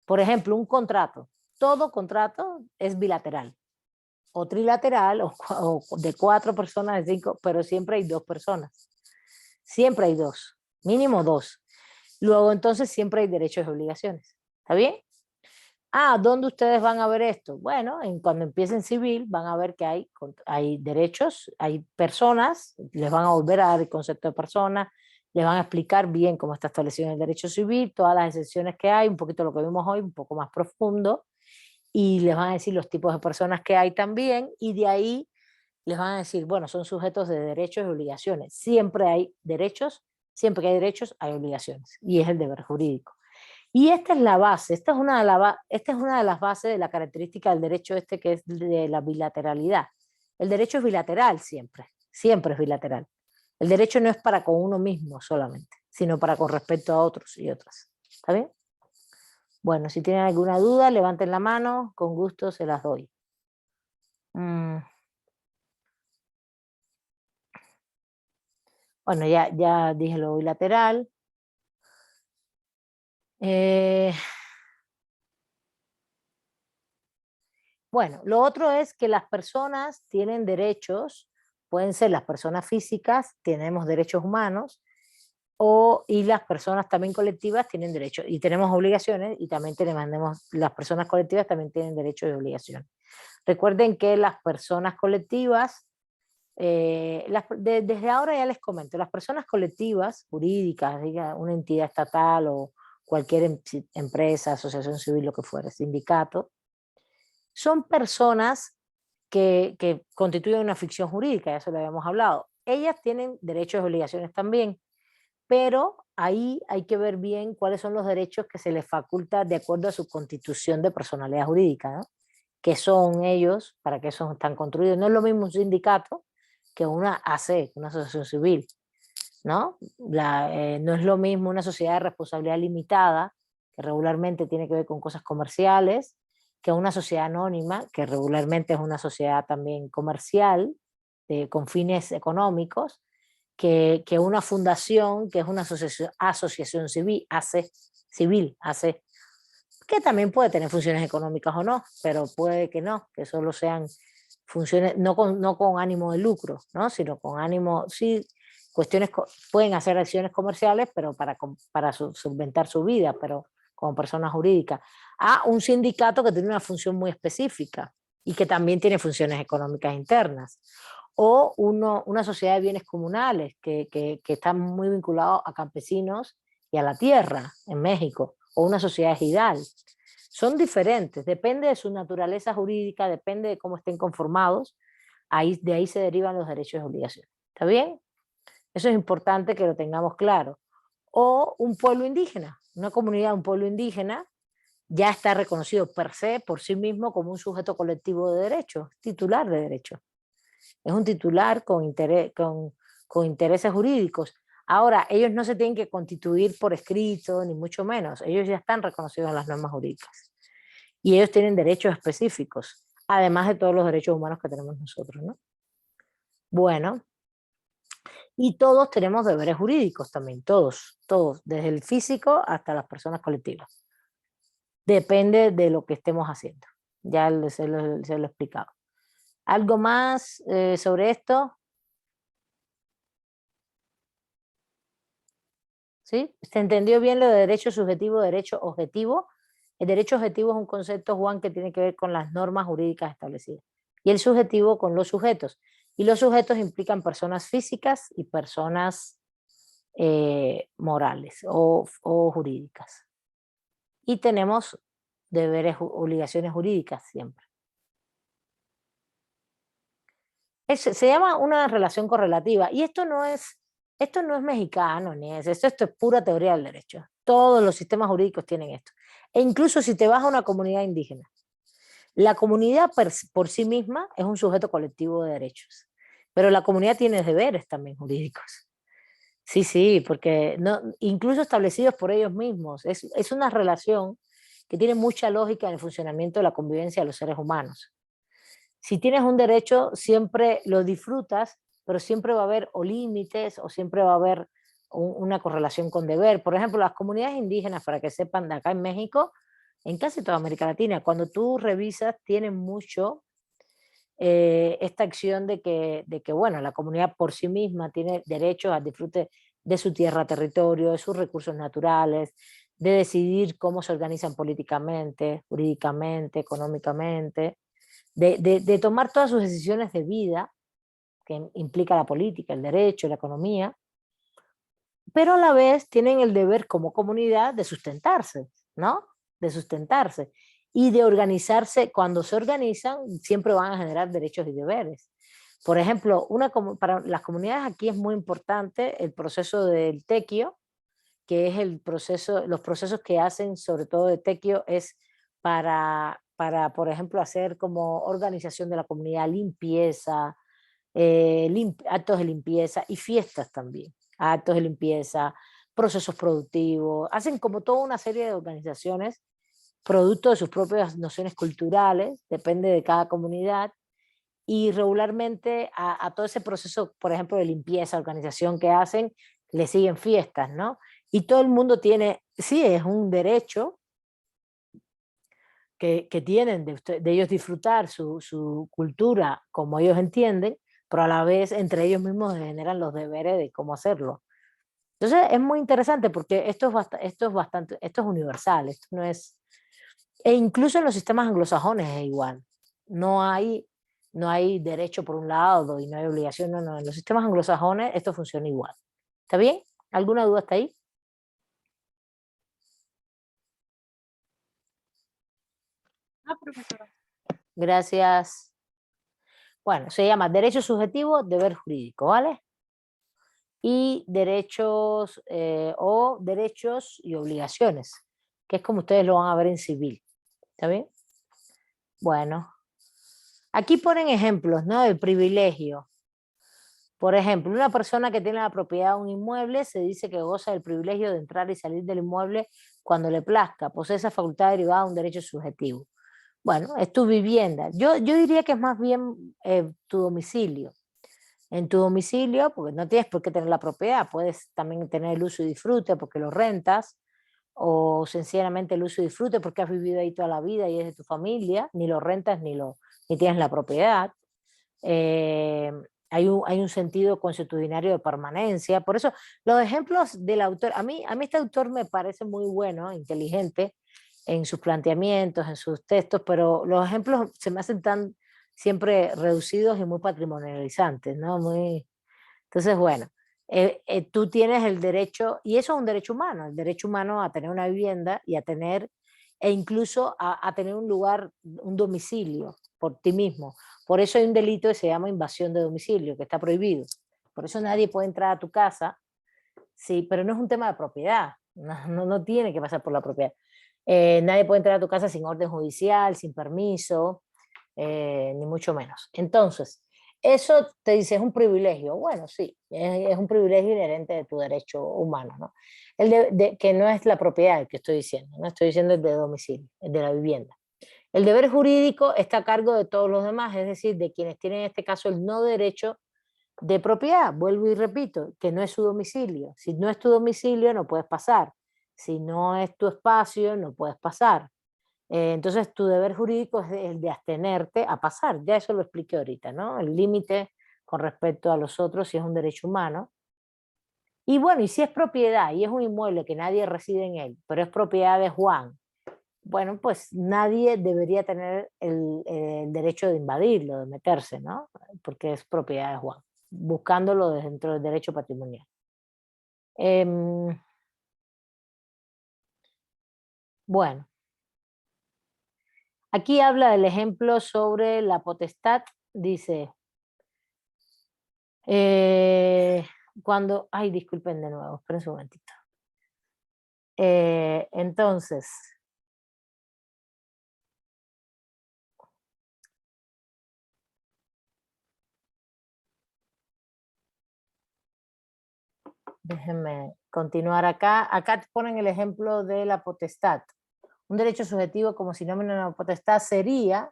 Por ejemplo, un contrato. Todo contrato es bilateral, o trilateral, o de 4 personas, de 5, pero siempre hay 2 personas. Siempre hay 2, mínimo 2. Luego, entonces, siempre hay derechos y obligaciones. ¿Está bien? ¿Dónde ustedes van a ver esto? Bueno, cuando empiecen civil van a ver que hay derechos, hay personas, les van a volver a dar el concepto de persona, les van a explicar bien cómo está establecido en el derecho civil, todas las excepciones que hay, un poquito lo que vimos hoy, un poco más profundo, y les van a decir los tipos de personas que hay también, y de ahí les van a decir, bueno, son sujetos de derechos y obligaciones. Siempre hay derechos, siempre que hay derechos hay obligaciones, y es el deber jurídico. Y esta es la base, esta es una de las bases de la característica del derecho que es de la bilateralidad. El derecho es bilateral siempre es bilateral. El derecho no es para con uno mismo solamente, sino para con respecto a otros y otras. ¿Está bien? Bueno, si tienen alguna duda, levanten la mano, con gusto se las doy. Bueno, ya dije lo bilateral. Bueno, lo otro es que las personas tienen derechos, pueden ser las personas físicas, tenemos derechos humanos, y las personas también colectivas tienen derechos, y tenemos obligaciones, y también las personas colectivas también tienen derechos y obligaciones. Recuerden que las personas colectivas, desde ahora ya les comento, las personas colectivas, jurídicas, diga una entidad estatal o cualquier empresa, asociación civil, lo que fuera, sindicato, son personas que constituyen una ficción jurídica, ya se lo habíamos hablado. Ellas tienen derechos y obligaciones también, pero ahí hay que ver bien cuáles son los derechos que se les faculta de acuerdo a su constitución de personalidad jurídica, ¿no? ¿Qué son ellos? ¿Para qué están construidos? No es lo mismo un sindicato que una AC, una asociación civil, ¿no? No es lo mismo una sociedad de responsabilidad limitada, que regularmente tiene que ver con cosas comerciales, que una sociedad anónima, que regularmente es una sociedad también comercial, con fines económicos, que una fundación, que es una asociación civil, AC, que también puede tener funciones económicas o no, pero puede que no, que solo sean funciones, no con ánimo de lucro, ¿no? Sino con ánimo, sí, pueden hacer acciones comerciales, pero para solventar su vida, pero como persona jurídica. Un sindicato que tiene una función muy específica y que también tiene funciones económicas internas. o una sociedad de bienes comunales que están muy vinculados a campesinos y a la tierra en México, o una sociedad ejidal. Son diferentes, depende de su naturaleza jurídica, depende de cómo estén conformados, de ahí se derivan los derechos y obligaciones. ¿Está bien? Eso es importante que lo tengamos claro. O un pueblo indígena, una comunidad, un pueblo indígena, ya está reconocido per se, por sí mismo, como un sujeto colectivo de derechos, titular de derechos. Es un titular con intereses jurídicos. Ahora, ellos no se tienen que constituir por escrito, ni mucho menos. Ellos ya están reconocidos en las normas jurídicas. Y ellos tienen derechos específicos, además de todos los derechos humanos que tenemos nosotros, ¿no? Bueno, y todos tenemos deberes jurídicos también, todos, desde el físico hasta las personas colectivas. Depende de lo que estemos haciendo. Ya se lo he explicado. ¿Algo más sobre esto? ¿Sí? ¿Se entendió bien lo de derecho subjetivo, derecho objetivo? El derecho objetivo es un concepto, Juan, que tiene que ver con las normas jurídicas establecidas. Y el subjetivo con los sujetos. Y los sujetos implican personas físicas y personas morales o jurídicas. Y tenemos deberes, obligaciones jurídicas siempre. Se llama una relación correlativa. Y esto no es mexicano, ni esto es pura teoría del derecho. Todos los sistemas jurídicos tienen esto. E incluso si te vas a una comunidad indígena, la comunidad por sí misma es un sujeto colectivo de derechos, pero la comunidad tiene deberes también jurídicos. Sí, porque incluso establecidos por ellos mismos. Es una relación que tiene mucha lógica en el funcionamiento de la convivencia de los seres humanos. Si tienes un derecho, siempre lo disfrutas, pero siempre va a haber o límites o siempre va a haber una correlación con deber. Por ejemplo, las comunidades indígenas, para que sepan, de acá en México, en casi toda América Latina, cuando tú revisas, tienen mucho esta acción de que, bueno, la comunidad por sí misma tiene derechos al disfrute de su tierra, territorio, de sus recursos naturales, de decidir cómo se organizan políticamente, jurídicamente, económicamente, de tomar todas sus decisiones de vida, que implica la política, el derecho, la economía, pero a la vez tienen el deber como comunidad de sustentarse, ¿no? De sustentarse y de organizarse. Cuando se organizan, siempre van a generar derechos y deberes. Por ejemplo, para las comunidades aquí es muy importante el proceso del tequio, que es los procesos que hacen, sobre todo de tequio, es para, por ejemplo, hacer como organización de la comunidad, limpieza, actos de limpieza y fiestas también, actos de limpieza, procesos productivos, hacen como toda una serie de organizaciones, producto de sus propias nociones culturales, depende de cada comunidad, y regularmente a todo ese proceso, por ejemplo, de limpieza, organización que hacen, le siguen fiestas, ¿no? Y todo el mundo tiene, sí, es un derecho que tienen de ellos disfrutar su cultura como ellos entienden, pero a la vez entre ellos mismos generan los deberes de cómo hacerlo. Entonces es muy interesante porque esto es universal, esto no es, e incluso en los sistemas anglosajones es igual, no hay derecho por un lado y no hay obligación, no, en los sistemas anglosajones esto funciona igual. ¿Está bien? ¿Alguna duda hasta ahí? Profesora. Gracias. Bueno, se llama derecho subjetivo, deber jurídico, ¿vale? Y derechos derechos y obligaciones, que es como ustedes lo van a ver en civil. ¿Está bien? Bueno, aquí ponen ejemplos, ¿no? Del privilegio. Por ejemplo, una persona que tiene la propiedad de un inmueble se dice que goza del privilegio de entrar y salir del inmueble cuando le plazca, posee esa facultad derivada de un derecho subjetivo. Bueno, es tu vivienda. Yo diría que es más bien tu domicilio. En tu domicilio, porque no tienes por qué tener la propiedad, puedes también tener el uso y disfrute porque lo rentas, o sencillamente el uso y disfrute porque has vivido ahí toda la vida y es de tu familia, ni lo rentas ni tienes la propiedad. Hay un sentido consuetudinario de permanencia. Por eso los ejemplos del autor, a mí este autor me parece muy bueno, inteligente en sus planteamientos, en sus textos, pero los ejemplos se me hacen tan siempre reducidos y muy patrimonializantes, ¿no? Entonces, bueno, tú tienes el derecho, y eso es un derecho humano, el derecho humano a tener una vivienda y a tener, e incluso a tener un lugar, un domicilio por ti mismo. Por eso hay un delito que se llama invasión de domicilio, que está prohibido. Por eso nadie puede entrar a tu casa, sí, pero no es un tema de propiedad, no tiene que pasar por la propiedad. Nadie puede entrar a tu casa sin orden judicial, sin permiso, ni mucho menos. Entonces, eso te dice, es un privilegio. Bueno, sí, es un privilegio inherente de tu derecho humano, ¿no? Que no es la propiedad que estoy diciendo, no estoy diciendo el de domicilio, el de la vivienda. El deber jurídico está a cargo de todos los demás, es decir, de quienes tienen en este caso el no derecho de propiedad. Vuelvo y repito, que no es su domicilio. Si no es tu domicilio, no puedes pasar. Si no es tu espacio, no puedes pasar. Entonces, tu deber jurídico es el de abstenerte a pasar. Ya eso lo expliqué ahorita, ¿no? El límite con respecto a los otros, si es un derecho humano. Y bueno, y si es propiedad y es un inmueble que nadie reside en él, pero es propiedad de Juan, bueno, pues nadie debería tener el derecho de invadirlo, de meterse, ¿no? Porque es propiedad de Juan, buscándolo dentro del derecho patrimonial. Bueno, aquí habla del ejemplo sobre la potestad, dice, cuando, ay, disculpen de nuevo, esperen un momentito. Entonces, déjenme continuar acá. Acá te ponen el ejemplo de la potestad. Un derecho subjetivo como sinónimo de la potestad sería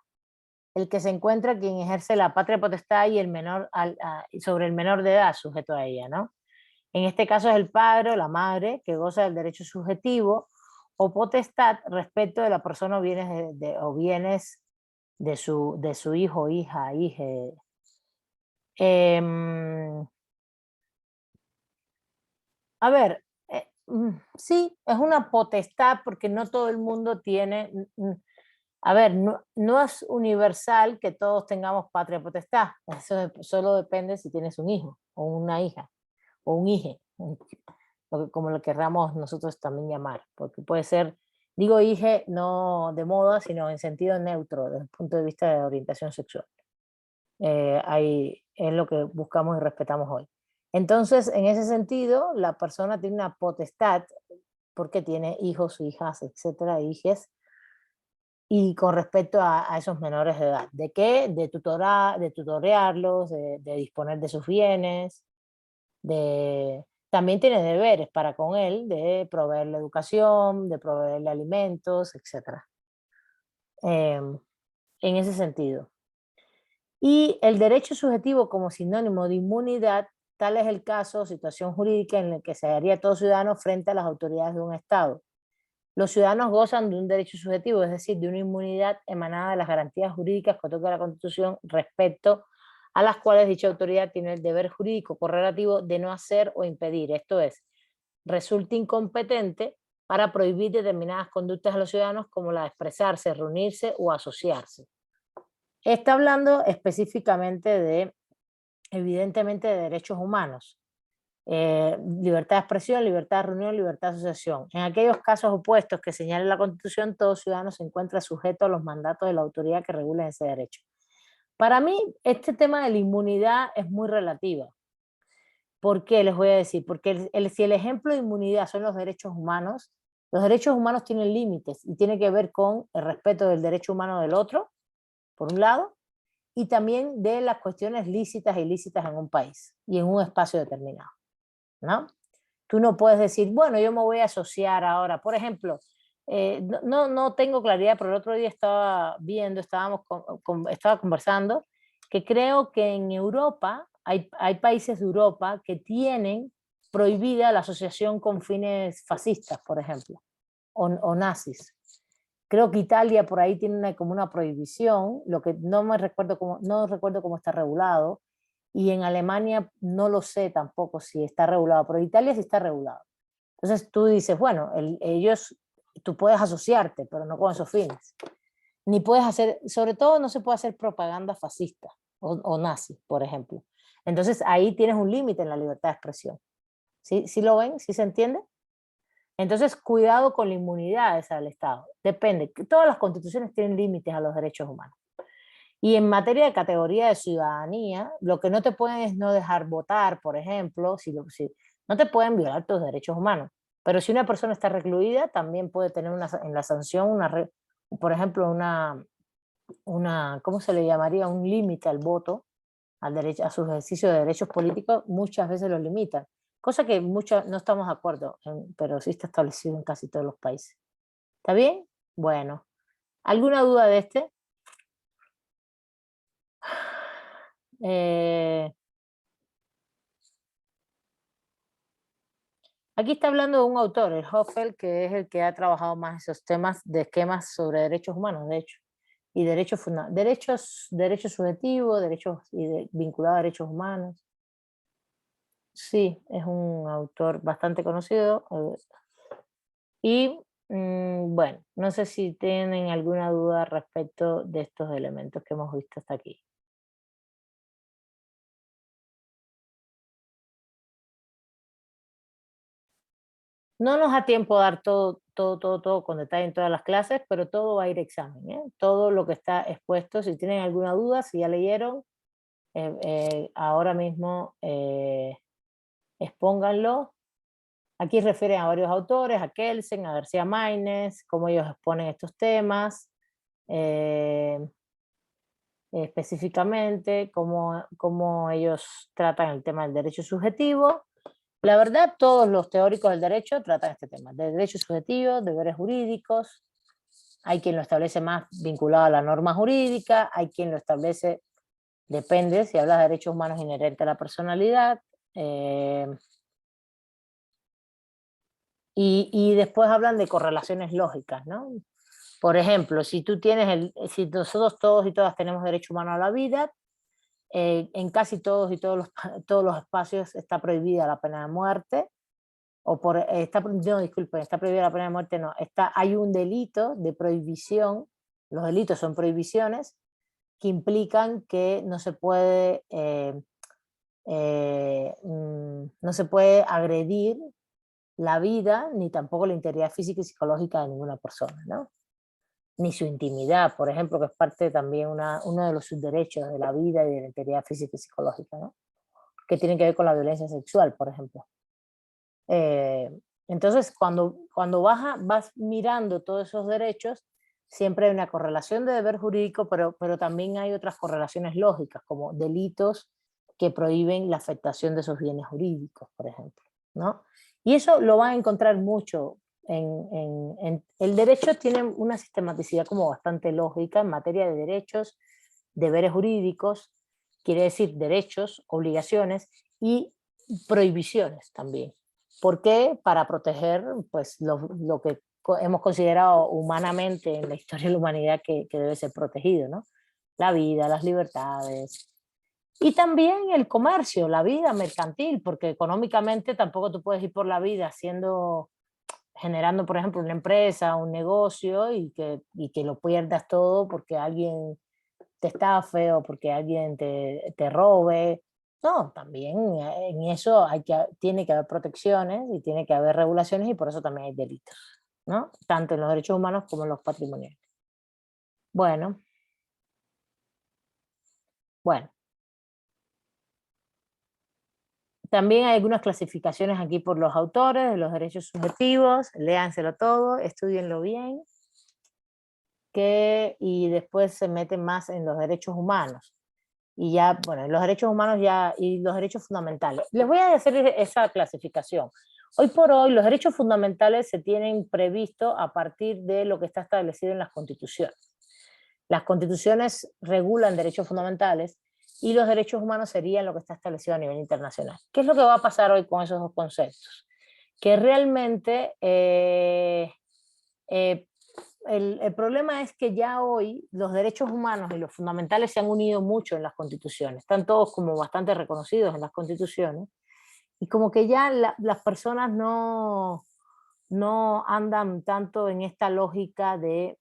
el que se encuentra quien ejerce la patria potestad y el menor sobre el menor de edad sujeto a ella, ¿no? En este caso es el padre o la madre que goza del derecho subjetivo o potestad respecto de la persona o bienes de su hijo, hija, hije. A ver, sí, es una potestad porque no todo el mundo tiene, a ver, no es universal que todos tengamos patria potestad, eso solo depende si tienes un hijo o una hija o un hije, como lo querramos nosotros también llamar, porque puede ser, digo hije no de moda, sino en sentido neutro desde el punto de vista de orientación sexual. Ahí es lo que buscamos y respetamos hoy. Entonces, en ese sentido, la persona tiene una potestad porque tiene hijos, hijas, etcétera, hijes, y con respecto a esos menores de edad. ¿De qué? De tutorearlos, de disponer de sus bienes, también tiene deberes para con él, de proveerle educación, de proveerle alimentos, etcétera. En ese sentido. Y el derecho subjetivo como sinónimo de inmunidad, tal es el caso o situación jurídica en la que se hallaría todo ciudadano frente a las autoridades de un Estado. Los ciudadanos gozan de un derecho subjetivo, es decir, de una inmunidad emanada de las garantías jurídicas que otorga la Constitución respecto a las cuales dicha autoridad tiene el deber jurídico correlativo de no hacer o impedir. Esto es, resulta incompetente para prohibir determinadas conductas a los ciudadanos como la de expresarse, reunirse o asociarse. Está hablando específicamente evidentemente, de derechos humanos. Libertad de expresión, libertad de reunión, libertad de asociación. En aquellos casos opuestos que señala la Constitución, todo ciudadano se encuentra sujeto a los mandatos de la autoridad que regula ese derecho. Para mí, este tema de la inmunidad es muy relativa. ¿Por qué? Les voy a decir. Porque si el ejemplo de inmunidad son los derechos humanos tienen límites y tiene que ver con el respeto del derecho humano del otro, por un lado, y también de las cuestiones lícitas e ilícitas en un país y en un espacio determinado, ¿no? Tú no puedes decir, bueno, yo me voy a asociar ahora. Por ejemplo, no tengo claridad, pero el otro día estaba viendo, estaba conversando, que creo que en Europa, hay países de Europa que tienen prohibida la asociación con fines fascistas, por ejemplo, o nazis. Creo que Italia por ahí tiene como una prohibición, lo que no recuerdo cómo está regulado, y en Alemania no lo sé tampoco si está regulado, pero en Italia sí está regulado. Entonces tú dices, bueno, tú puedes asociarte, pero no con esos fines. Ni puedes hacer, sobre todo no se puede hacer propaganda fascista o nazi, por ejemplo. Entonces ahí tienes un límite en la libertad de expresión. ¿Sí? ¿Sí lo ven? ¿Sí se entiende? Entonces, cuidado con la inmunidad esa del Estado. Depende. Todas las constituciones tienen límites a los derechos humanos. Y en materia de categoría de ciudadanía, lo que no te pueden es no dejar votar, por ejemplo, si no te pueden violar tus derechos humanos. Pero si una persona está recluida, también puede tener en la sanción, por ejemplo, ¿cómo se le llamaría? Un límite al voto, a su ejercicio de derechos políticos, muchas veces lo limitan. Cosa que no estamos de acuerdo, pero sí está establecido en casi todos los países. ¿Está bien? Bueno. ¿Alguna duda de este? Aquí está hablando de un autor, el Hoffel, que es el que ha trabajado más esos temas de esquemas sobre derechos humanos, de hecho, y derechos subjetivos, vinculados a derechos humanos. Sí, es un autor bastante conocido. Y bueno, no sé si tienen alguna duda respecto de estos elementos que hemos visto hasta aquí. No nos da tiempo a dar todo con detalle en todas las clases, pero todo va a ir a examen, ¿eh? Todo lo que está expuesto, si tienen alguna duda, si ya leyeron, ahora mismo expónganlo. Aquí refieren a varios autores, a Kelsen, a García Maínez, cómo ellos exponen estos temas, específicamente, cómo ellos tratan el tema del derecho subjetivo. La verdad, todos los teóricos del derecho tratan este tema, de derechos subjetivos, deberes jurídicos. Hay quien lo establece más vinculado a la norma jurídica, hay quien lo establece, depende, si hablas de derechos humanos inherentes a la personalidad. Y después hablan de correlaciones lógicas, ¿no? Por ejemplo, si nosotros todos y todas tenemos derecho humano a la vida, en casi todos y todos los espacios está prohibida la pena de muerte, está prohibida la pena de muerte, no, hay un delito de prohibición, los delitos son prohibiciones, que implican que no se puede agredir la vida, ni tampoco la integridad física y psicológica de ninguna persona, ¿no? Ni su intimidad, por ejemplo, que es parte también uno de los subderechos de la vida y de la integridad física y psicológica, ¿no? Que tienen que ver con la violencia sexual, por ejemplo. Entonces, cuando vas mirando todos esos derechos, siempre hay una correlación de deber jurídico, pero también hay otras correlaciones lógicas, como delitos que prohíben la afectación de esos bienes jurídicos, por ejemplo, ¿no? Y eso lo van a encontrar mucho. El derecho tiene una sistematicidad como bastante lógica en materia de derechos, deberes jurídicos, quiere decir derechos, obligaciones y prohibiciones también. ¿Por qué? Para proteger pues, lo que hemos considerado humanamente en la historia de la humanidad que debe ser protegido, ¿no? La vida, las libertades. Y también el comercio, la vida mercantil, porque económicamente tampoco tú puedes ir por la vida generando, por ejemplo, una empresa, un negocio y que lo pierdas todo porque alguien te estafe o porque alguien te robe. No, también en eso tiene que haber protecciones y tiene que haber regulaciones y por eso también hay delitos, ¿no? Tanto en los derechos humanos como en los patrimoniales. Bueno. También hay algunas clasificaciones aquí por los autores de los derechos subjetivos, léanselo todo, estudienlo bien, y después se meten más en los derechos humanos. Y ya, bueno, los derechos humanos y los derechos fundamentales. Les voy a hacer esa clasificación. Hoy por hoy los derechos fundamentales se tienen previsto a partir de lo que está establecido en las constituciones. Las constituciones regulan derechos fundamentales y los derechos humanos serían lo que está establecido a nivel internacional. ¿Qué es lo que va a pasar hoy con esos dos conceptos? Que realmente el problema es que ya hoy los derechos humanos y los fundamentales se han unido mucho en las constituciones, están todos como bastante reconocidos en las constituciones, y como que ya las personas no andan tanto en esta lógica de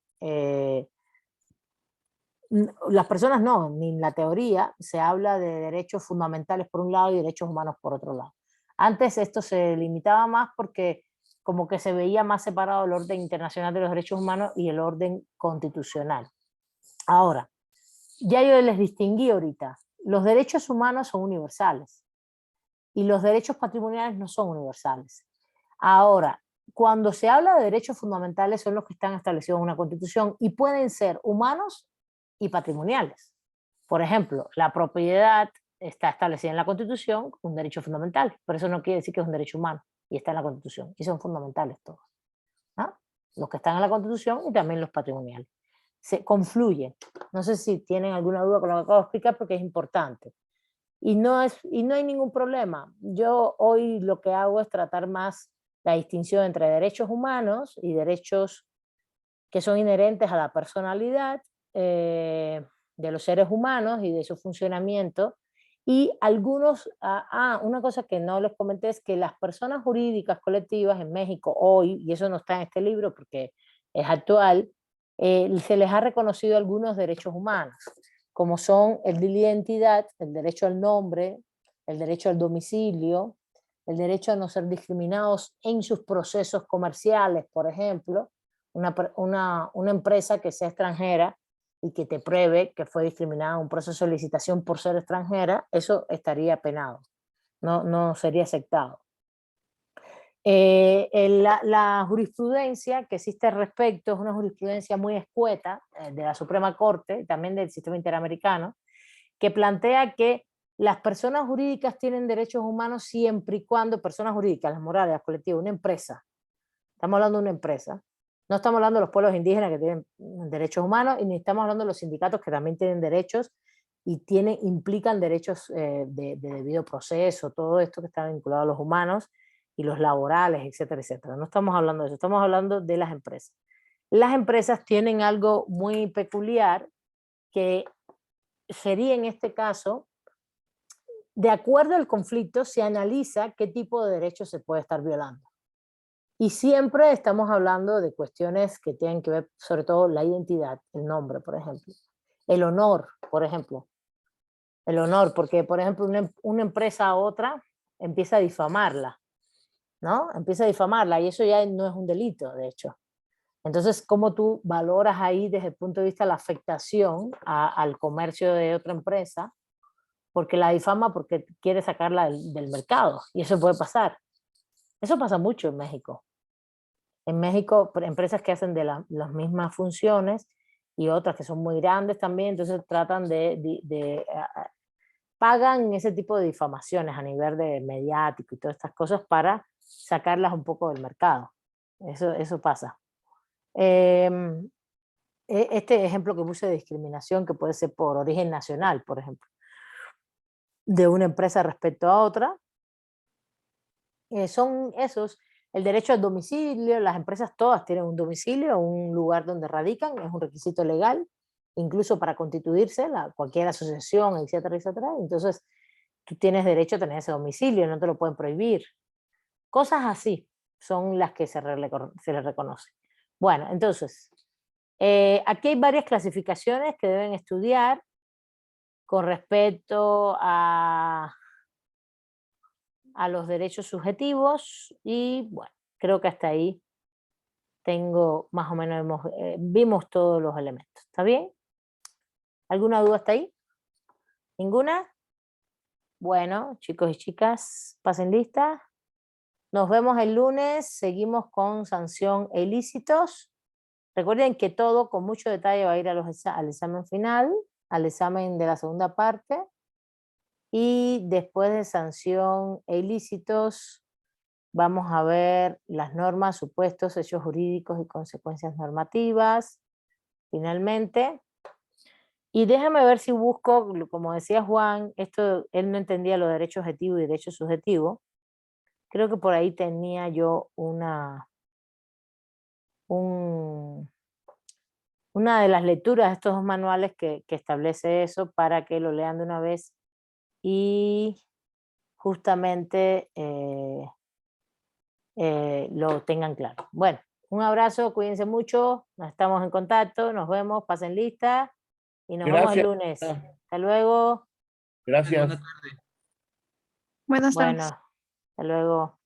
las personas no, ni en la teoría se habla de derechos fundamentales por un lado y derechos humanos por otro lado. Antes esto se limitaba más porque como que se veía más separado el orden internacional de los derechos humanos y el orden constitucional. Ahora, ya yo les distinguí ahorita, los derechos humanos son universales y los derechos patrimoniales no son universales. Ahora, cuando se habla de derechos fundamentales son los que están establecidos en una constitución y pueden ser humanos y patrimoniales. Por ejemplo, la propiedad está establecida en la constitución como un derecho fundamental, pero eso no quiere decir que es un derecho humano y está en la constitución y son fundamentales todos, ¿no? Los que están en la constitución y también los patrimoniales. Se confluyen. No sé si tienen alguna duda con lo que acabo de explicar porque es importante. Y no hay ningún problema. Yo hoy lo que hago es tratar más la distinción entre derechos humanos y derechos que son inherentes a la personalidad de los seres humanos y de su funcionamiento. Y algunos, una cosa que no les comenté es que las personas jurídicas colectivas en México hoy, y eso no está en este libro porque es actual, se les ha reconocido algunos derechos humanos, como son el de la identidad, el derecho al nombre, el derecho al domicilio, el derecho a no ser discriminados en sus procesos comerciales, por ejemplo, una empresa que sea extranjera y que te pruebe que fue discriminada en un proceso de licitación por ser extranjera, eso estaría penado, no sería aceptado. La jurisprudencia que existe al respecto es una jurisprudencia muy escueta de la Suprema Corte, también del sistema interamericano, que plantea que las personas jurídicas tienen derechos humanos siempre y cuando, personas jurídicas, las morales, las colectivas, una empresa, estamos hablando de una empresa, no estamos hablando de los pueblos indígenas que tienen derechos humanos y ni estamos hablando de los sindicatos que también tienen derechos y implican derechos de debido proceso, todo esto que está vinculado a los humanos y los laborales, etcétera, etcétera. No estamos hablando de eso, estamos hablando de las empresas. Las empresas tienen algo muy peculiar que sería en este caso, de acuerdo al conflicto, se analiza qué tipo de derechos se puede estar violando. Y siempre estamos hablando de cuestiones que tienen que ver, sobre todo, la identidad, el nombre, por ejemplo. El honor, por ejemplo. El honor, porque, por ejemplo, una empresa a otra empieza a difamarla, ¿no? Empieza a difamarla y eso ya no es un delito, de hecho. Entonces, ¿cómo tú valoras ahí desde el punto de vista de la afectación al comercio de otra empresa? Porque la difama porque quiere sacarla del mercado y eso puede pasar. Eso pasa mucho en México. En México, empresas que hacen de las mismas funciones y otras que son muy grandes también, entonces tratan pagan ese tipo de difamaciones a nivel de mediático y todas estas cosas para sacarlas un poco del mercado. Eso pasa. Este ejemplo que puse de discriminación, que puede ser por origen nacional, por ejemplo, de una empresa respecto a otra, son esos, el derecho al domicilio, las empresas todas tienen un domicilio, un lugar donde radican, es un requisito legal, incluso para constituirse, cualquier asociación, etcétera, etcétera. Entonces, tú tienes derecho a tener ese domicilio, no te lo pueden prohibir. Cosas así son las que se les reconoce. Bueno, entonces, aquí hay varias clasificaciones que deben estudiar con respecto a los derechos subjetivos y bueno, creo que hasta ahí tengo más o menos, vimos todos los elementos. ¿Está bien? ¿Alguna duda hasta ahí? ¿Ninguna? Bueno, chicos y chicas, pasen lista. Nos vemos el lunes, seguimos con sanción e ilícitos. Recuerden que todo con mucho detalle va a ir al examen final, al examen de la segunda parte. Y después de sanción e ilícitos, vamos a ver las normas, supuestos, hechos jurídicos y consecuencias normativas, finalmente. Y déjame ver si busco, como decía Juan, él no entendía los derechos objetivos y derechos subjetivos. Creo que por ahí tenía yo una de las lecturas de estos dos manuales que establece eso para que lo lean de una vez y justamente lo tengan claro. Bueno, un abrazo, cuídense mucho, nos estamos en contacto, nos vemos, pasen lista y nos vemos el Gracias. lunes. Hasta luego. Gracias. Buenas tardes. Bueno, hasta luego.